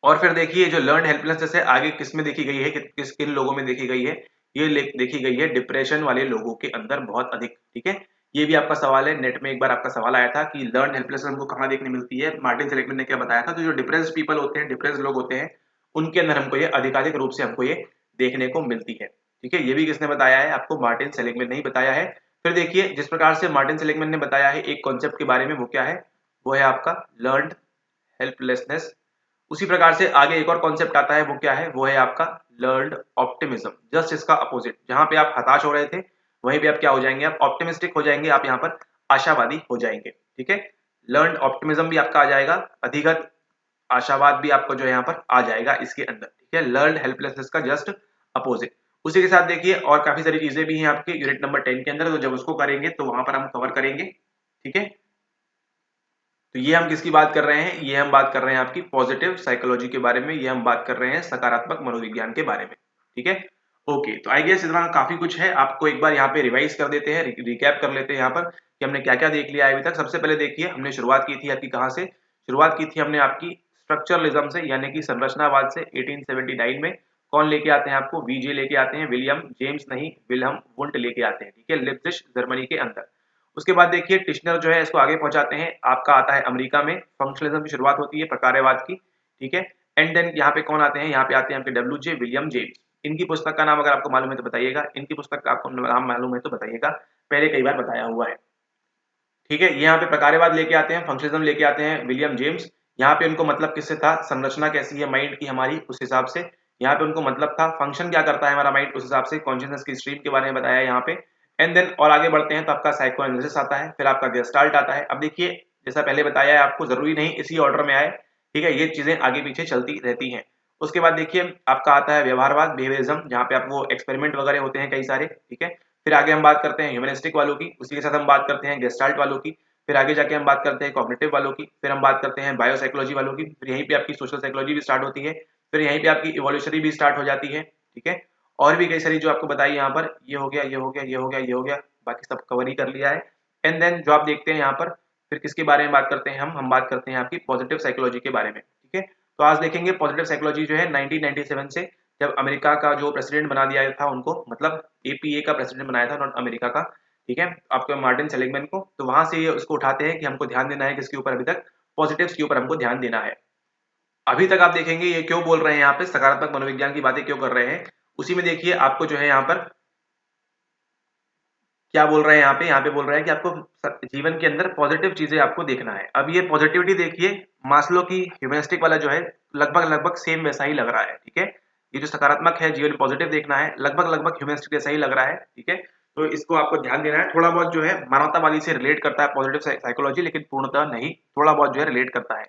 और फिर देखिए जो लर्न हेल्पलेसनेस है आगे किस में देखी गई है, किन लोगों में देखी गई है, ये देखी गई है डिप्रेशन वाले लोगों के अंदर बहुत अधिक। ठीक है। ये भी आपका सवाल है, नेट में एक बार आपका सवाल आया था कि लर्न हेल्पलेसनेस हमको कहाँ देखने मिलती है। मार्टिन सेलिगमैन ने क्या बताया था, तो जो डिप्रेस्ड पीपल होते हैं, डिप्रेस्ड लोग होते हैं, उनके अंदर हमको ये अधिकाधिक रूप से हमको ये देखने को मिलती है। ठीक है। ये भी किसने बताया है आपको, मार्टिन सेलिगमैन ने ही बताया है। फिर देखिए जिस प्रकार से मार्टिन सेलिगमैन ने बताया है एक कॉन्सेप्ट के बारे में, वो क्या है, वो है आपका लर्न हेल्पलेसनेस। उसी प्रकार से आगे एक और कॉन्सेप्ट आता है, वो क्या है, वो है आपका लर्न्ड ऑप्टिमिज्म। जस्ट इसका अपोजिट, जहां पे आप हताश हो रहे थे वहीं पे आप क्या हो जाएंगे, आप ऑप्टिमिस्टिक हो जाएंगे, आप यहाँ पर आशावादी हो जाएंगे। ठीक है। लर्न्ड ऑप्टिमिज्म भी आपका आ जाएगा, अधिगत आशावाद भी आपको जो है यहाँ पर आ जाएगा इसके अंदर। ठीक है। लर्न्ड हेल्पलेसनेस का जस्ट अपोजिट। उसी के साथ देखिए और काफी सारी चीजें भी हैं आपके यूनिट नंबर 10 के अंदर, तो जब उसको करेंगे तो वहां पर हम कवर करेंगे। ठीक है। तो ये हम किसकी बात कर रहे हैं, ये हम बात कर रहे हैं आपकी पॉजिटिव साइकोलॉजी के बारे में, ये हम बात कर रहे हैं सकारात्मक मनोविज्ञान के बारे में। ठीक है, ओके। तो आई गेस इतना काफी कुछ है, आपको एक बार यहाँ पे रिवाइज कर देते हैं, रिकैप कर लेते हैं यहाँ पर कि हमने क्या क्या देख लिया है अभी तक। सबसे पहले देखिए हमने शुरुआत की थी आपकी कहाँ से, शुरुआत की थी हमने आपकी स्ट्रक्चरलिज्म से, यानी कि संरचनावाद से। 1879 में कौन लेके आते हैं आपको, वीजे लेके आते हैं, विलियम जेम्स नहीं विल्हम वुंट लेके आते हैं। ठीक है, लिप्जिश जर्मनी के अंदर। उसके बाद देखिए टिश्नर जो है इसको आगे पहुंचाते हैं, आपका आता है अमेरिका में, फंक्शनलिज्म की शुरुआत होती है प्रकारवाद की। ठीक है, एंड देन यहाँ पे कौन आते हैं, यहाँ पे आते हैं आपके डब्ल्यू.जे. William James. इनकी पुस्तक का नाम अगर आपको मालूम है तो बताइएगा, इनकी पुस्तक का आपको नाम मालूम है तो बताइएगा, पहले कई बार बताया हुआ है। ठीक है, ये यहाँ पे प्रकारवाद लेके आते हैं, फंक्शनलिज्म लेके आते हैं विलियम जेम्स। यहाँ पे उनको मतलब किससे था, संरचना कैसी है माइंड की हमारी, उस हिसाब से यहाँ पे उनको मतलब था फंक्शन क्या करता है हमारा माइंड, उस हिसाब से कॉन्शियसनेस की स्ट्रीम के बारे में बताया यहाँ पे। एंड देन और आगे बढ़ते हैं तो आपका साइको एनालिसिस आता है, फिर आपका गेस्टाल्ट आता है। अब देखिए जैसा पहले बताया है आपको, जरूरी नहीं इसी ऑर्डर में आए, ठीक है, ये चीजें आगे पीछे चलती रहती हैं। उसके बाद देखिए आपका आता है व्यवहारवाद, बिहेवियरिज्म, जहाँ पे आपको एक्सपेरिमेंट वगैरह होते हैं कई सारे। ठीक है, फिर आगे हम बात करते हैं ह्यूमनिस्टिक वालों की, उसी के साथ हम बात करते हैं गेस्टाल्ट वालों की, फिर आगे जाके हम बात करते हैं कॉग्निटिव वालों की, फिर हम बात करते हैं बायोसाइकोलॉजी वालों की, फिर यहीं पे आपकी सोशल साइकोलॉजी भी स्टार्ट होती है, फिर यहीं पे आपकी इवोल्यूशनरी भी स्टार्ट हो जाती है। ठीक है, और भी कई सारी जो आपको बताई यहाँ पर, ये हो गया, ये हो गया, ये हो गया, ये हो गया, बाकी सब कवर ही कर लिया है। एंड देन जो आप देखते हैं यहाँ पर, फिर किसके बारे में बात करते हैं हम बात करते हैं आपकी पॉजिटिव साइकोलॉजी के बारे में। ठीक है, तो आज देखेंगे पॉजिटिव साइकोलॉजी जो है 1997 से, जब अमेरिका का जो प्रेसिडेंट बना दिया था उनको, मतलब एपीए का प्रेसिडेंट बनाया था, नॉट अमेरिका का। ठीक है, आपके मार्टिन सेलिगमैन को, तो वहां से ये उसको उठाते हैं कि हमको ध्यान देना है किसके ऊपर, अभी तक पॉजिटिव्स के ऊपर हमको ध्यान देना है। अभी तक आप देखेंगे ये क्यों बोल रहे हैं यहाँ पे, सकारात्मक मनोविज्ञान की बातें क्यों कर रहे हैं, उसी में देखिए आपको जो है यहाँ पर क्या बोल रहे हैं, यहाँ पे बोल रहे हैं कि आपको जीवन के अंदर पॉजिटिव चीजें आपको देखना है। अब ये पॉजिटिविटी देखिए, मास्लो की ह्यूमनिस्टिक वाला जो है लगभग लगभग सेम वैसा ही लग रहा है। ठीक है, ये जो सकारात्मक है, जीवन पॉजिटिव देखना है, लगभग लगभग ह्यूमनिस्टिक जैसा ही लग रहा है। ठीक है, तो इसको आपको ध्यान देना है, थोड़ा बहुत जो है मानवतावादी से रिलेट करता है पॉजिटिव साइकोलॉजी, लेकिन पूर्णतः नहीं, थोड़ा बहुत जो है रिलेट करता है।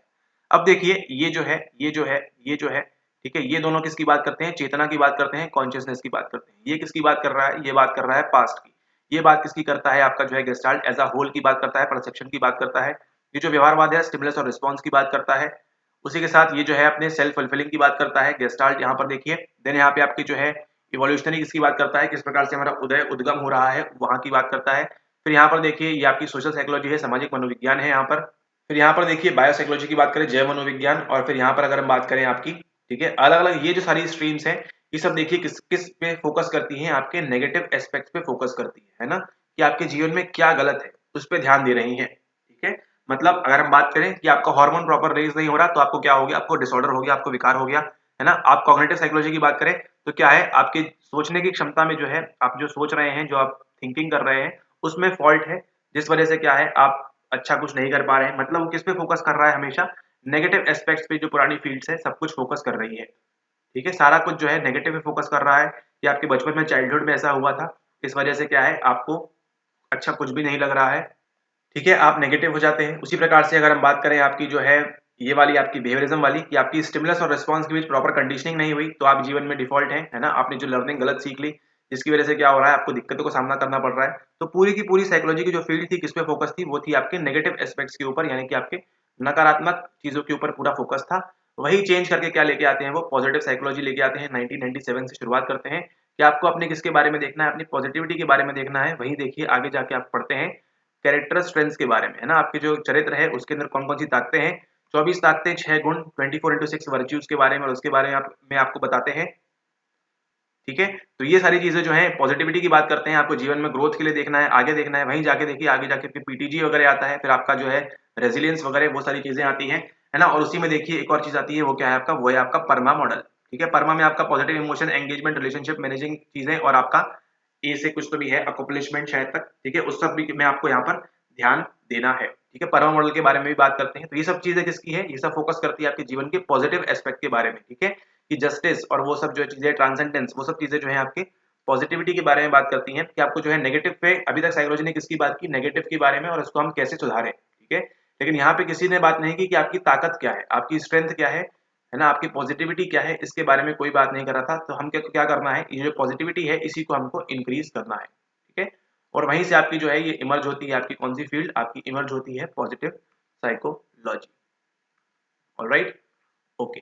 अब देखिए ये जो है, ये जो है, ये जो है, ठीक है, ये दोनों किसकी बात करते हैं, चेतना की बात करते हैं, कॉन्शियसनेस की बात करते हैं। ये किसकी बात कर रहा है, ये बात कर रहा है पास्ट की। ये बात किसकी करता है, आपका जो है गेस्टाल्ट एज अ होल की बात करता है, परसेप्शन की बात करता है। ये जो व्यवहारवाद है स्टिमुलस और रिस्पॉन्स की बात करता है। उसी के साथ ये जो है अपने सेल्फ फुलफिलिंग की बात करता है गेस्टाल्ट, यहाँ पर देखिए। देन यहाँ पे आपकी जो है इवोल्यूशनरी किसकी बात करता है, किस प्रकार से हमारा उदय उद्गम हो रहा है, वहां की बात करता है। फिर यहाँ पर देखिए ये आपकी सोशल साइकोलॉजी है, सामाजिक मनोविज्ञान है यहाँ पर। फिर यहाँ पर देखिए बायोसाइकोलॉजी की बात करें, जैव मनोविज्ञान, और फिर यहाँ पर अगर हम बात करें आपकी, ठीक है, अलग अलग ये जो सारी स्ट्रीम्स हैं, ये सब देखिए किस किस पे फोकस करती हैं, आपके नेगेटिव एस्पेक्ट्स पे फोकस करती है ना, कि आपके जीवन में क्या गलत है उस पे ध्यान दे रही हैं। ठीक है, मतलब अगर हम बात करें कि आपका हार्मोन प्रॉपर रेज नहीं हो रहा तो आपको क्या हो गया, आपको डिसऑर्डर हो गया, आपको विकार हो गया, है ना। आप कॉग्निटिव साइकोलॉजी की बात करें तो क्या है, आपके सोचने की क्षमता में जो है, आप जो सोच रहे हैं, जो आप थिंकिंग कर रहे हैं, उसमें फॉल्ट है, जिस वजह से क्या है आप अच्छा कुछ नहीं कर पा रहे हैं। मतलब वो किस पे फोकस कर रहा है, हमेशा नेगेटिव एस्पेक्ट्स पे, जो पुरानी फील्ड्स है सब कुछ फोकस कर रही है। ठीक है, सारा कुछ जो है नेगेटिव पे फोकस कर रहा है कि आपके बचपन में, चाइल्डहुड में ऐसा हुआ था, इस वजह से क्या है आपको अच्छा कुछ भी नहीं लग रहा है। ठीक है, आप नेगेटिव हो जाते हैं। उसी प्रकार से अगर हम बात करें आपकी जो है ये वाली आपकी बिहेवियरिज्म वाली, कि आपकी स्टिमुलस और रिस्पॉन्स के बीच प्रॉपर कंडीशनिंग नहीं हुई, तो आप जीवन में डिफॉल्ट हैं, है ना। आपने जो लर्निंग गलत सीख ली, जिसकी वजह से क्या हो रहा है, आपको दिक्कतों का सामना करना पड़ रहा है। तो पूरी की पूरी साइकोलॉजी की जो फील्ड थी किस पे फोकस थी, वो थी आपके नेगेटिव एस्पेक्ट्स के ऊपर, यानी कि आपके नकारात्मक चीजों के ऊपर पूरा फोकस था। वही चेंज करके क्या लेके आते हैं, वो पॉजिटिव साइकोलॉजी लेके आते हैं। 1997 से शुरुआत करते हैं कि आपको अपने किसके बारे में देखना है, अपनी पॉजिटिविटी के बारे में देखना है। वही देखिए आगे जाके आप पढ़ते हैं कैरेक्टर स्ट्रेंथ्स के बारे में, है ना। आपके जो चरित्र है उसके अंदर कौन कौन सी ताकतें हैं, 24 ताकतें, 6 गुण, 24/6 वर्च्यूज के बारे में, और उसके बारे में में आपको बताते हैं। ठीक है, तो ये सारी चीजें जो है पॉजिटिविटी की बात करते हैं, आपको जीवन में ग्रोथ के लिए देखना है, आगे देखना है। वहीं जाके देखिए आगे जाके फिर पीटीजी वगैरह आता है, फिर आपका जो है रेजिलियंस वगैरह, वो सारी चीजें आती हैं, है ना। और उसी में देखिए एक और चीज आती है, वो क्या है आपका, वो है आपका परमा मॉडल। ठीक है, परमा में आपका positive emotion, engagement, relationship managing चीजें, और आपका ए से कुछ तो भी है, अकोम्प्लिशमेंट शायद तक। ठीक है, उस सब भी में आपको यहाँ पर ध्यान देना है। ठीक है, परमा मॉडल के बारे में भी बात करते हैं। तो ये सब चीजें किसकी है, ये सब फोकस करती है आपके जीवन के पॉजिटिव एस्पेक्ट के बारे में। ठीक है, कि जस्टिस और वो सब जो चीजें, ट्रांसेंडेंस, वो सब चीजें जो है आपके पॉजिटिविटी के बारे में बात करती हैं, कि आपको जो है नेगेटिव पे, अभी तक साइकोलॉजी ने किसकी बात की, नेगेटिव के बारे में, और उसको हम कैसे सुधारें। ठीक है, लेकिन यहाँ पे किसी ने बात नहीं की कि आपकी ताकत क्या है, आपकी स्ट्रेंथ क्या है ना, आपकी पॉजिटिविटी क्या है, इसके बारे में कोई बात नहीं कर रहा था। तो हम क्या क्या करना है, ये जो पॉजिटिविटी है इसी को हमको इंक्रीज करना है। ठीक है, और वहीं से आपकी जो है ये इमर्ज होती है, आपकी कौन सी फील्ड आपकी इमर्ज होती है, positive psychology. Psychology. Alright, okay.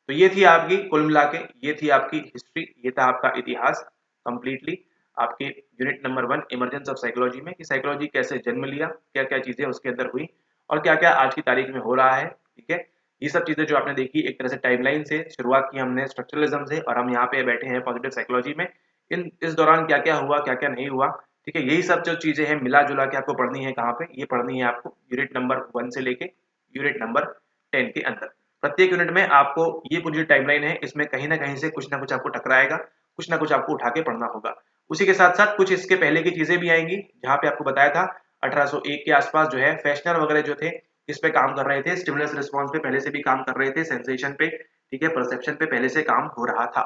तो ये थी आपकी कुल मिला के, ये थी आपकी हिस्ट्री, ये था आपका इतिहास कंप्लीटली आपके unit number 1 emergence of psychology में, कि साइकोलॉजी कैसे जन्म लिया, क्या क्या चीजें उसके अंदर हुई और क्या क्या आज की तारीख में हो रहा है। ठीक है, ये सब चीजें जो आपने देखी एक तरह से टाइमलाइन से शुरुआत की हमने स्ट्रक्चरलिज्म से, और हम यहाँ पे बैठे हैं पॉजिटिव साइकोलॉजी में। इस दौरान क्या क्या हुआ, क्या क्या नहीं हुआ, ठीक है, यही सब जो चीजें हैं मिला जुला के आपको पढ़नी है। कहाँ पे ये पढ़नी है आपको? यूनिट नंबर 1 से लेके यूनिट नंबर 10 के अंदर। प्रत्येक यूनिट में आपको ये पूरी टाइमलाइन है, इसमें कहीं ना कहीं से कुछ ना कुछ आपको टकराएगा, कुछ ना कुछ आपको उठा के पढ़ना होगा। उसी के साथ साथ कुछ इसके पहले की चीजें भी आएंगी, जहाँ पे आपको बताया था 1801 के आसपास जो है फेशनर वगैरह जो थे इस पे काम कर रहे थे, स्टिमुलस रिस्पॉन्स पे पहले से भी काम कर रहे थे, सेंसेशन पे, ठीक है, परसेप्शन पे पहले से काम हो रहा था।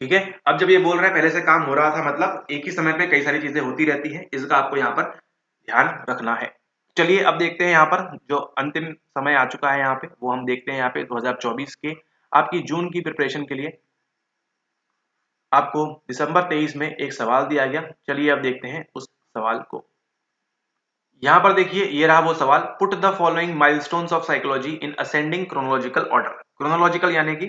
ठीक है, अब जब ये बोल रहे हैं पहले से काम हो रहा था, मतलब एक ही समय पे कई सारी चीजें होती रहती है, इसका आपको यहाँ पर ध्यान रखना है। चलिए अब देखते हैं यहाँ पर जो अंतिम समय आ चुका है यहाँ पे, वो हम देखते हैं यहाँ पे 2024 के आपकी जून की प्रिपरेशन के लिए आपको दिसंबर 23 में एक सवाल दिया गया। चलिए अब देखते हैं उस सवाल को। यहाँ पर देखिए ये रहा वो सवाल, put the following milestones of psychology in ascending chronological order. Chronological यानी कि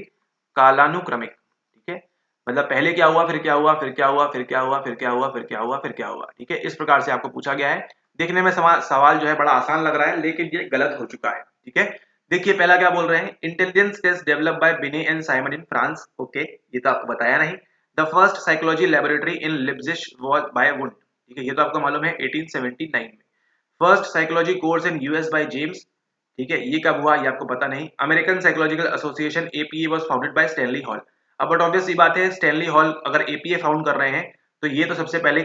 कालानुक्रमिक, ठीक है, मतलब पहले क्या हुआ, फिर क्या हुआ, फिर क्या हुआ, फिर क्या हुआ, फिर क्या हुआ, फिर क्या हुआ, फिर क्या हुआ, ठीक है, इस प्रकार से आपको पूछा गया है। देखने में सवाल जो है बड़ा आसान लग रहा है, लेकिन ये गलत हो चुका है। ठीक है, देखिए पहला क्या बोल रहे हैं, intelligence test develop by Binet and Simon in France. Okay, ये तो आपको बताया नहीं। The first psychology laboratory in Leipzig was by Wundt, ठीक है, ये तो आपको मालूम है 1879 में। First psychology course in US by James, ठीक है, ये कब हुआ ये आपको पता नहीं। American psychological association APA was founded by Stanley Hall. अब बट ऑब्वियस सी बात है, स्टैनली हॉल अगर एपीए फाउंड कर रहे हैं तो ये तो सबसे पहले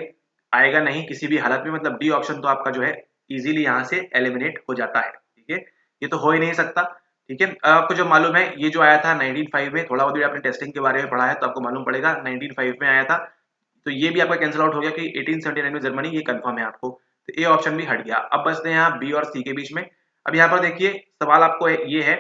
आएगा नहीं किसी भी हालत में, मतलब डी ऑप्शन तो आपका जो है इजीली यहाँ से एलिमिनेट हो जाता है। ठीक है, ये तो हो ही नहीं सकता। ठीक है, आपको जो मालूम है ये जो आया था 1905 में, थोड़ा बहुत भी आपने टेस्टिंग के बारे में पढ़ा है तो आपको मालूम पड़ेगा 1905 में आया था, तो ये भी आपका कैंसिल आउट हो गया कि 1879 में जर्मनी, ये कंफर्म है आपको, तो ए ऑप्शन भी हट गया। अब बचते हैं यहाँ बी और सी के बीच में। अब यहाँ पर देखिए सवाल आपको ये है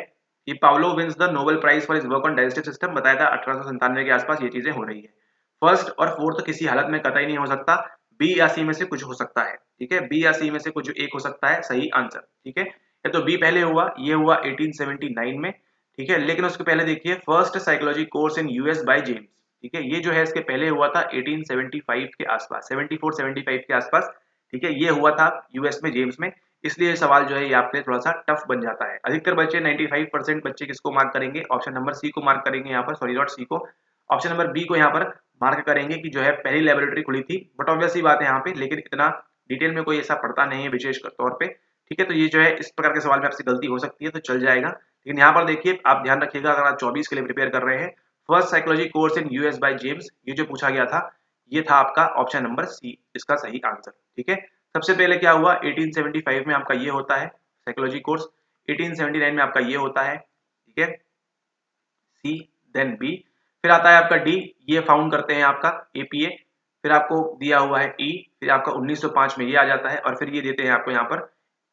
कि Pavlov wins the Nobel prize for his work on digestive system, बताया था 1897 के आसपास ये चीजें हो रही है। फर्स्ट और फोर्थ किसी हालत में कतई नहीं हो सकता, बी या सी में से कुछ हो सकता है। ठीक है, बी या सी में से कुछ एक हो सकता है सही आंसर। ठीक है, या तो बी पहले हुआ, ये हुआ 1879 में, ठीक है, लेकिन उसके पहले देखिए first psychology course in US by James, ठीक है, ये जो है इसके पहले हुआ था 1875 के आसपास, 74-75 के आसपास, ठीक है, ये हुआ था यूएस में जेम्स में। इसलिए ये सवाल जो है ये आपके लिए थोड़ा सा टफ बन जाता है। अधिकतर बच्चे 95% बच्चे किसको मार्क करेंगे, ऑप्शन नंबर सी को मार्क करेंगे यहाँ पर, सॉरी नॉट सी को, ऑप्शन नंबर बी को यहाँ पर मार्क करेंगे कि जो है पहली लेबोरेटरी खुली थी। बट ऑब्वियस ही बात है यहाँ पे, लेकिन इतना डिटेल में कोई ऐसा पढ़ता नहीं है विशेष तौर पे। ठीक है, तो ये जो है इस प्रकार के सवाल में आपसे गलती हो सकती है, तो चल जाएगा। लेकिन यहाँ पर देखिए आप ध्यान रखिएगा, अगर आप 24 के लिए प्रिपेयर कर रहे हैं, first psychology course in US by James, ये जो पूछा गया था ये था आपका ऑप्शन नंबर सी इसका सही आंसर। ठीक है, सबसे पहले क्या हुआ 1875 में आपका ये होता है साइकोलॉजी कोर्स, 1879 में आपका ये होता है, ठीक है, सी, देन बी, फिर आता है आपका डी, ये फाउंड करते हैं आपका एपीए, फिर आपको दिया हुआ है ई, फिर आपका 1905 में ये आ जाता है, और फिर ये देते हैं आपको यहाँ पर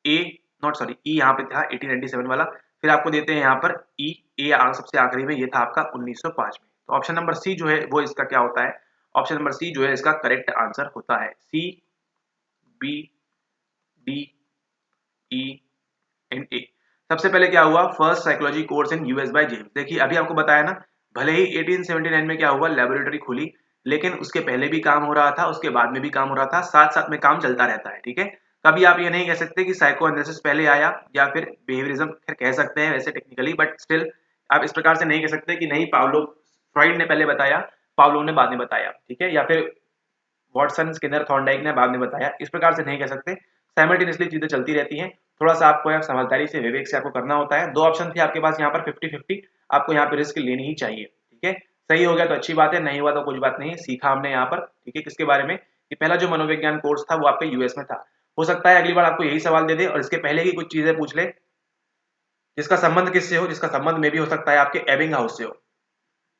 ए, नॉट सॉरी ई यहाँ पे था 1897 वाला, फिर आपको देते हैं यहाँ पर ई, ए सबसे आखिरी में, ये था आपका 1905 में। तो ऑप्शन नंबर सी जो है वो इसका क्या होता है, ऑप्शन नंबर सी जो है इसका करेक्ट आंसर होता है। सी, बी, डी, ई एंड ए। सबसे पहले क्या हुआ, first psychology course in US by James. देखिए अभी आपको बताया ना, भले ही 1879 में क्या हुआ लेबोरेटरी खुली, लेकिन उसके पहले भी काम हो रहा था, उसके बाद में भी काम हो रहा था, साथ साथ में काम चलता रहता है। ठीक है, कभी आप ये नहीं कह सकते कि साइको एनालिसिस पहले आया या फिर बिहेवियरिज्म, खैर कह सकते हैं वैसे टेक्निकली, बट स्टिल आप इस प्रकार से नहीं कह सकते कि नहीं पावलो फ्रॉइड ने पहले बताया, पावलो ने बाद में बताया, ठीक है, या फिर वॉटसन, स्किनर, थॉर्नडाइक ने बाद में बताया, इस प्रकार से नहीं कह सकते। साइमल्टेनियसली चीजें चलती रहती हैं, थोड़ा सा आपको समझदारी से विवेक से आपको करना होता है। दो ऑप्शन थे आपके पास यहाँ पर 50-50, आपको यहाँ पे रिस्क लेनी ही चाहिए। ठीक है, सही हो गया तो अच्छी बात है, नहीं हुआ तो कुछ बात नहीं, सीखा हमने यहाँ पर। ठीक है, किसके बारे में, कि पहला जो मनोविज्ञान कोर्स था वो आपके यूएस में था। हो सकता है अगली बार आपको यही सवाल दे दे और इसके पहले की कुछ चीजें पूछ ले जिसका संबंध किससे हो, जिसका संबंध में भी हो सकता है आपके एबिंग हाउस से हो।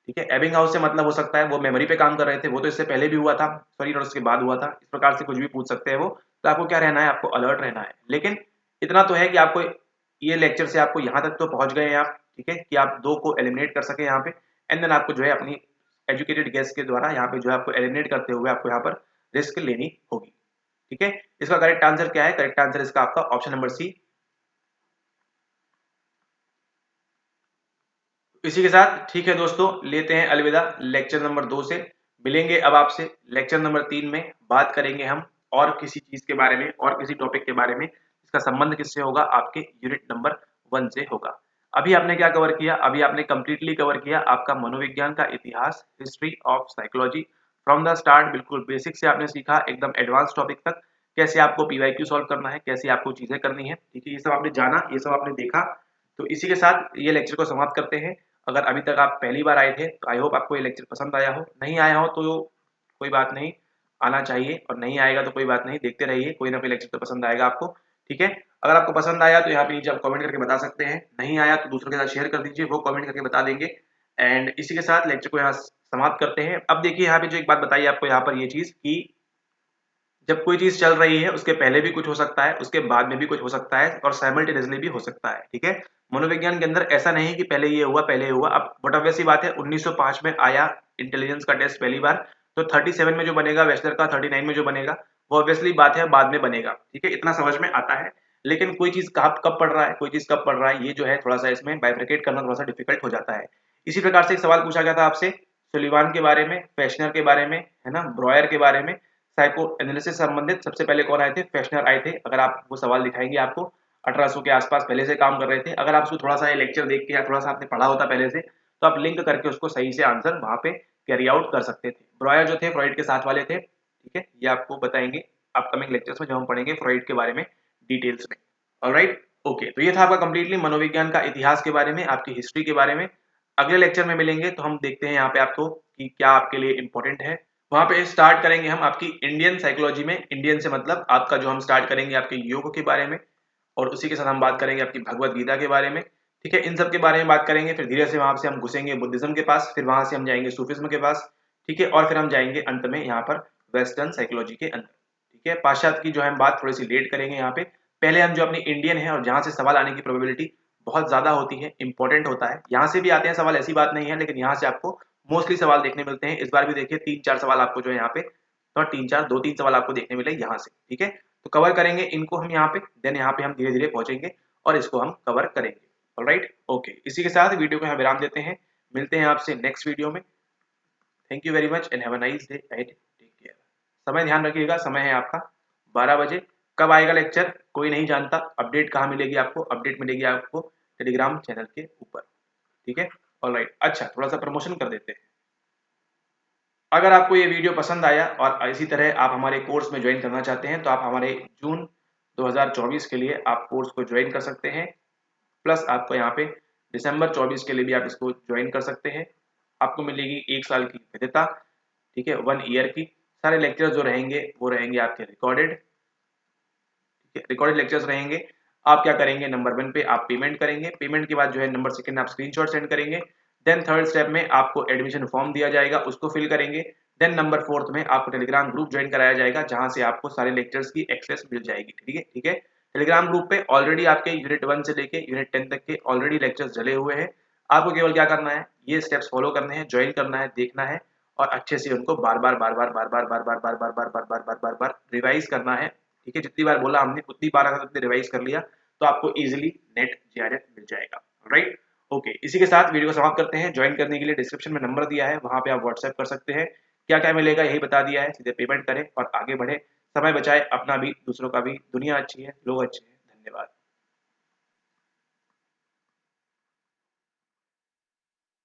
ठीक है, एबिंग हाउस से मतलब हो सकता है वो मेमोरी पे काम कर रहे थे, वो तो इससे पहले भी हुआ था, सॉरी और उसके बाद हुआ था, इस प्रकार से कुछ भी पूछ सकते हैं वो। तो आपको क्या रहना है, आपको अलर्ट रहना है। लेकिन इतना तो है कि आपको ये लेक्चर से आपको यहाँ तक तो पहुंच गए हैं आप, ठीक है, कि आप दो को एलिमिनेट कर सके यहाँ पे, एंड देन आपको जो है अपनी एजुकेटेड गेस के द्वारा यहाँ पे जो है आपको एलिमिनेट करते हुए आपको यहाँ पर रिस्क लेनी होगी। ठीक है, इसका करेक्ट आंसर क्या है, करेक्ट आंसर इसका आपका ऑप्शन नंबर सी, इसी के साथ ठीक है दोस्तों, लेते हैं अलविदा लेक्चर नंबर 2 से। मिलेंगे अब आपसे लेक्चर नंबर 3 में। बात करेंगे हम और किसी चीज के बारे में और किसी टॉपिक के बारे में, इसका संबंध किससे होगा, आपके यूनिट नंबर 1 से होगा। अभी आपने क्या कवर किया, अभी आपने कंप्लीटली कवर किया आपका मनोविज्ञान का इतिहास, history of psychology from the start, बिल्कुल बेसिक से आपने सीखा एकदम एडवांस टॉपिक तक, कैसे आपको पीवाईक्यू सॉल्व करना है, कैसे आपको चीजें करनी है, ठीक है, ये सब आपने जाना, ये सब आपने देखा। तो इसी के साथ ये लेक्चर को समाप्त करते हैं। अगर अभी तक आप पहली बार आए थे तो आई होप आपको ये लेक्चर पसंद आया हो, नहीं आया हो तो कोई बात नहीं, आना चाहिए, और नहीं आएगा तो कोई बात नहीं, देखते रहिए, कोई ना कोई लेक्चर तो पसंद आएगा आपको, ठीक है। अगर आपको पसंद आया तो यहाँ पे नीचे आप कमेंट करके बता सकते हैं, नहीं आया तो दूसरों के साथ शेयर कर दीजिए, वो कमेंट करके बता देंगे। एंड इसी के साथ लेक्चर को यहाँ समाप्त करते हैं। अब देखिए यहाँ पे जो एक बात बताइए आपको यहाँ पर ये चीज की जब कोई चीज चल रही है उसके पहले भी कुछ हो सकता है, उसके बाद में भी कुछ हो सकता है, और साइमल्टेनियसली भी हो सकता है, ठीक है। मनोविज्ञान के अंदर ऐसा नहीं कि पहले ये हुआ पहले ये हुआ। अब बट ऑब्वियस सी बात है, 1905 में आया इंटेलिजेंस का टेस्ट पहली बार, तो 37 में जो बनेगा वेस्लर का, 39 में जो बनेगा वो ऑब्वियसली बात है बाद में बनेगा, ठीक है, इतना समझ में आता है। लेकिन कोई चीज कब पढ़ रहा है, कोई चीज कब पढ़ रहा है, ये जो है थोड़ा सा इसमें बाइफरकेट करना थोड़ा सा डिफिकल्ट हो जाता है। इसी प्रकार से एक सवाल पूछा गया था आपसे सुलिवान के बारे में, फेशनर के बारे में, है ना, ब्रॉयर के बारे में, साइको एनालिसिस से संबंधित सबसे पहले कौन आए थे, फेशनर आए थे। अगर आप वो सवाल दिखाएंगे आपको 1800 के आसपास पहले से काम कर रहे थे। अगर आप उसको थोड़ा सा ये लेक्चर देख के या थोड़ा सा आपने पढ़ा होता पहले से, तो आप लिंक करके उसको सही से आंसर वहां पे कैरी आउट कर सकते थे। ब्रॉयर जो थे फ्रॉइड के साथ वाले थे, ठीक है, ये आपको बताएंगे अपकमिंग लेक्चर्स में जब हम पढ़ेंगे फ्रॉइड के बारे में डिटेल्स में। ऑलराइट, ओके, तो ये था आपका कंप्लीटली मनोविज्ञान का इतिहास के बारे में, आपकी हिस्ट्री के बारे में। अगले लेक्चर में मिलेंगे तो हम देखते हैं यहाँ पे आपको कि क्या आपके लिए इंपॉर्टेंट है। वहां पे स्टार्ट करेंगे हम आपकी इंडियन साइकोलॉजी में, इंडियन से मतलब आपका जो हम स्टार्ट करेंगे आपके योग के बारे में, और उसी के साथ हम बात करेंगे आपकी भगवत गीता के बारे में, ठीक है, इन सब के बारे में बात करेंगे। फिर धीरे से वहां से हम घुसेंगे बुद्धिज्म के पास, फिर वहां से हम जाएंगे सूफिज्म के पास, ठीक है, और फिर हम जाएंगे अंत में यहाँ पर वेस्टर्न साइकोलॉजी के अंदर, ठीक है। पाश्चात्य की जो है हम बात थोड़ी सी लेट करेंगे यहाँ पे। पहले हम जो अपनी इंडियन है और जहाँ से सवाल आने की प्रोबेबिलिटी बहुत ज्यादा होती है, इंपॉर्टेंट होता है, यहाँ से भी आते हैं सवाल, ऐसी बात नहीं है, लेकिन यहाँ से आपको मोस्टली सवाल देखने मिलते हैं। इस बार भी देखिए 3-4 सवाल आपको जो है यहाँ पे, तो 3-4 2-3 सवाल आपको देखने मिले यहाँ से, ठीक है। तो कवर करेंगे इनको हम यहाँ पे, देन यहाँ पे हम धीरे धीरे पहुंचेंगे और इसको हम कवर करेंगे। ऑलराइट, ओके, इसी के साथ वीडियो को यहाँ विराम देते हैं, मिलते हैं आपसे नेक्स्ट वीडियो में। Thank you very much and have a nice day ahead, take care. समय ध्यान रखिएगा, समय है आपका 12 बजे। कब आएगा लेक्चर कोई नहीं जानता, अपडेट कहाँ मिलेगी आपको, अपडेट मिलेगी आपको टेलीग्राम चैनल के ऊपर, ठीक है। ऑलराइट, अच्छा थोड़ा सा प्रमोशन कर देते हैं। अगर आपको ये वीडियो पसंद आया और इसी तरह आप हमारे कोर्स में ज्वाइन करना चाहते हैं तो आप हमारे जून 2024 के लिए आप कोर्स को ज्वाइन कर सकते हैं। प्लस आपको यहाँ पे दिसंबर 24 के लिए भी आप इसको ज्वाइन कर सकते हैं। आपको मिलेगी 1 साल की वैधता, ठीक है, 1 ईयर की। सारे लेक्चर जो रहेंगे वो रहेंगे आपके रिकॉर्डेड, ठीक है, रिकॉर्डेड लेक्चर्स रहेंगे। आप क्या करेंगे, नंबर 1 पे आप पेमेंट करेंगे, पेमेंट के बाद जो है नंबर 2 आप स्क्रीनशॉट सेंड करेंगे। देन थर्ड स्टेप में आपको एडमिशन फॉर्म दिया जाएगा, उसको फिल करेंगे। देन नंबर 4 में आपको टेलीग्राम ग्रुप ज्वाइन कराया जाएगा, जहां से आपको सारे लेक्चर्स की एक्सेस मिल जाएगी, ठीक है, ठीक है। टेलीग्राम ग्रुप पे ऑलरेडी आपके यूनिट 1 से लेके यूनिट 10 तक के ऑलरेडी लेक्चर्स डले हुए हैं। आपको केवल क्या करना है, ये स्टेप्स फॉलो करने हैं, ज्वाइन करना है, देखना है और अच्छे से उनको बार बार बार बार बार बार बार बार बार बार बार बार बार बार बार बार रिवाइज करना है, ठीक है। जितनी बार बोला हमने उतनी बार अगर आपने रिवाइज कर लिया तो आपको इजीली नेट जीआरएफ मिल जाएगा, राइट। ओके, इसी के साथ वीडियो को समाप्त करते हैं। ज्वाइन करने के लिए डिस्क्रिप्शन में नंबर दिया है, वहां पे आप व्हाट्सएप कर सकते हैं। क्या क्या मिलेगा यही बता दिया है, सीधे पेमेंट करें और आगे बढ़े, समय बचाए अपना भी दूसरों का भी। दुनिया अच्छी है, लोग अच्छे हैं। धन्यवाद।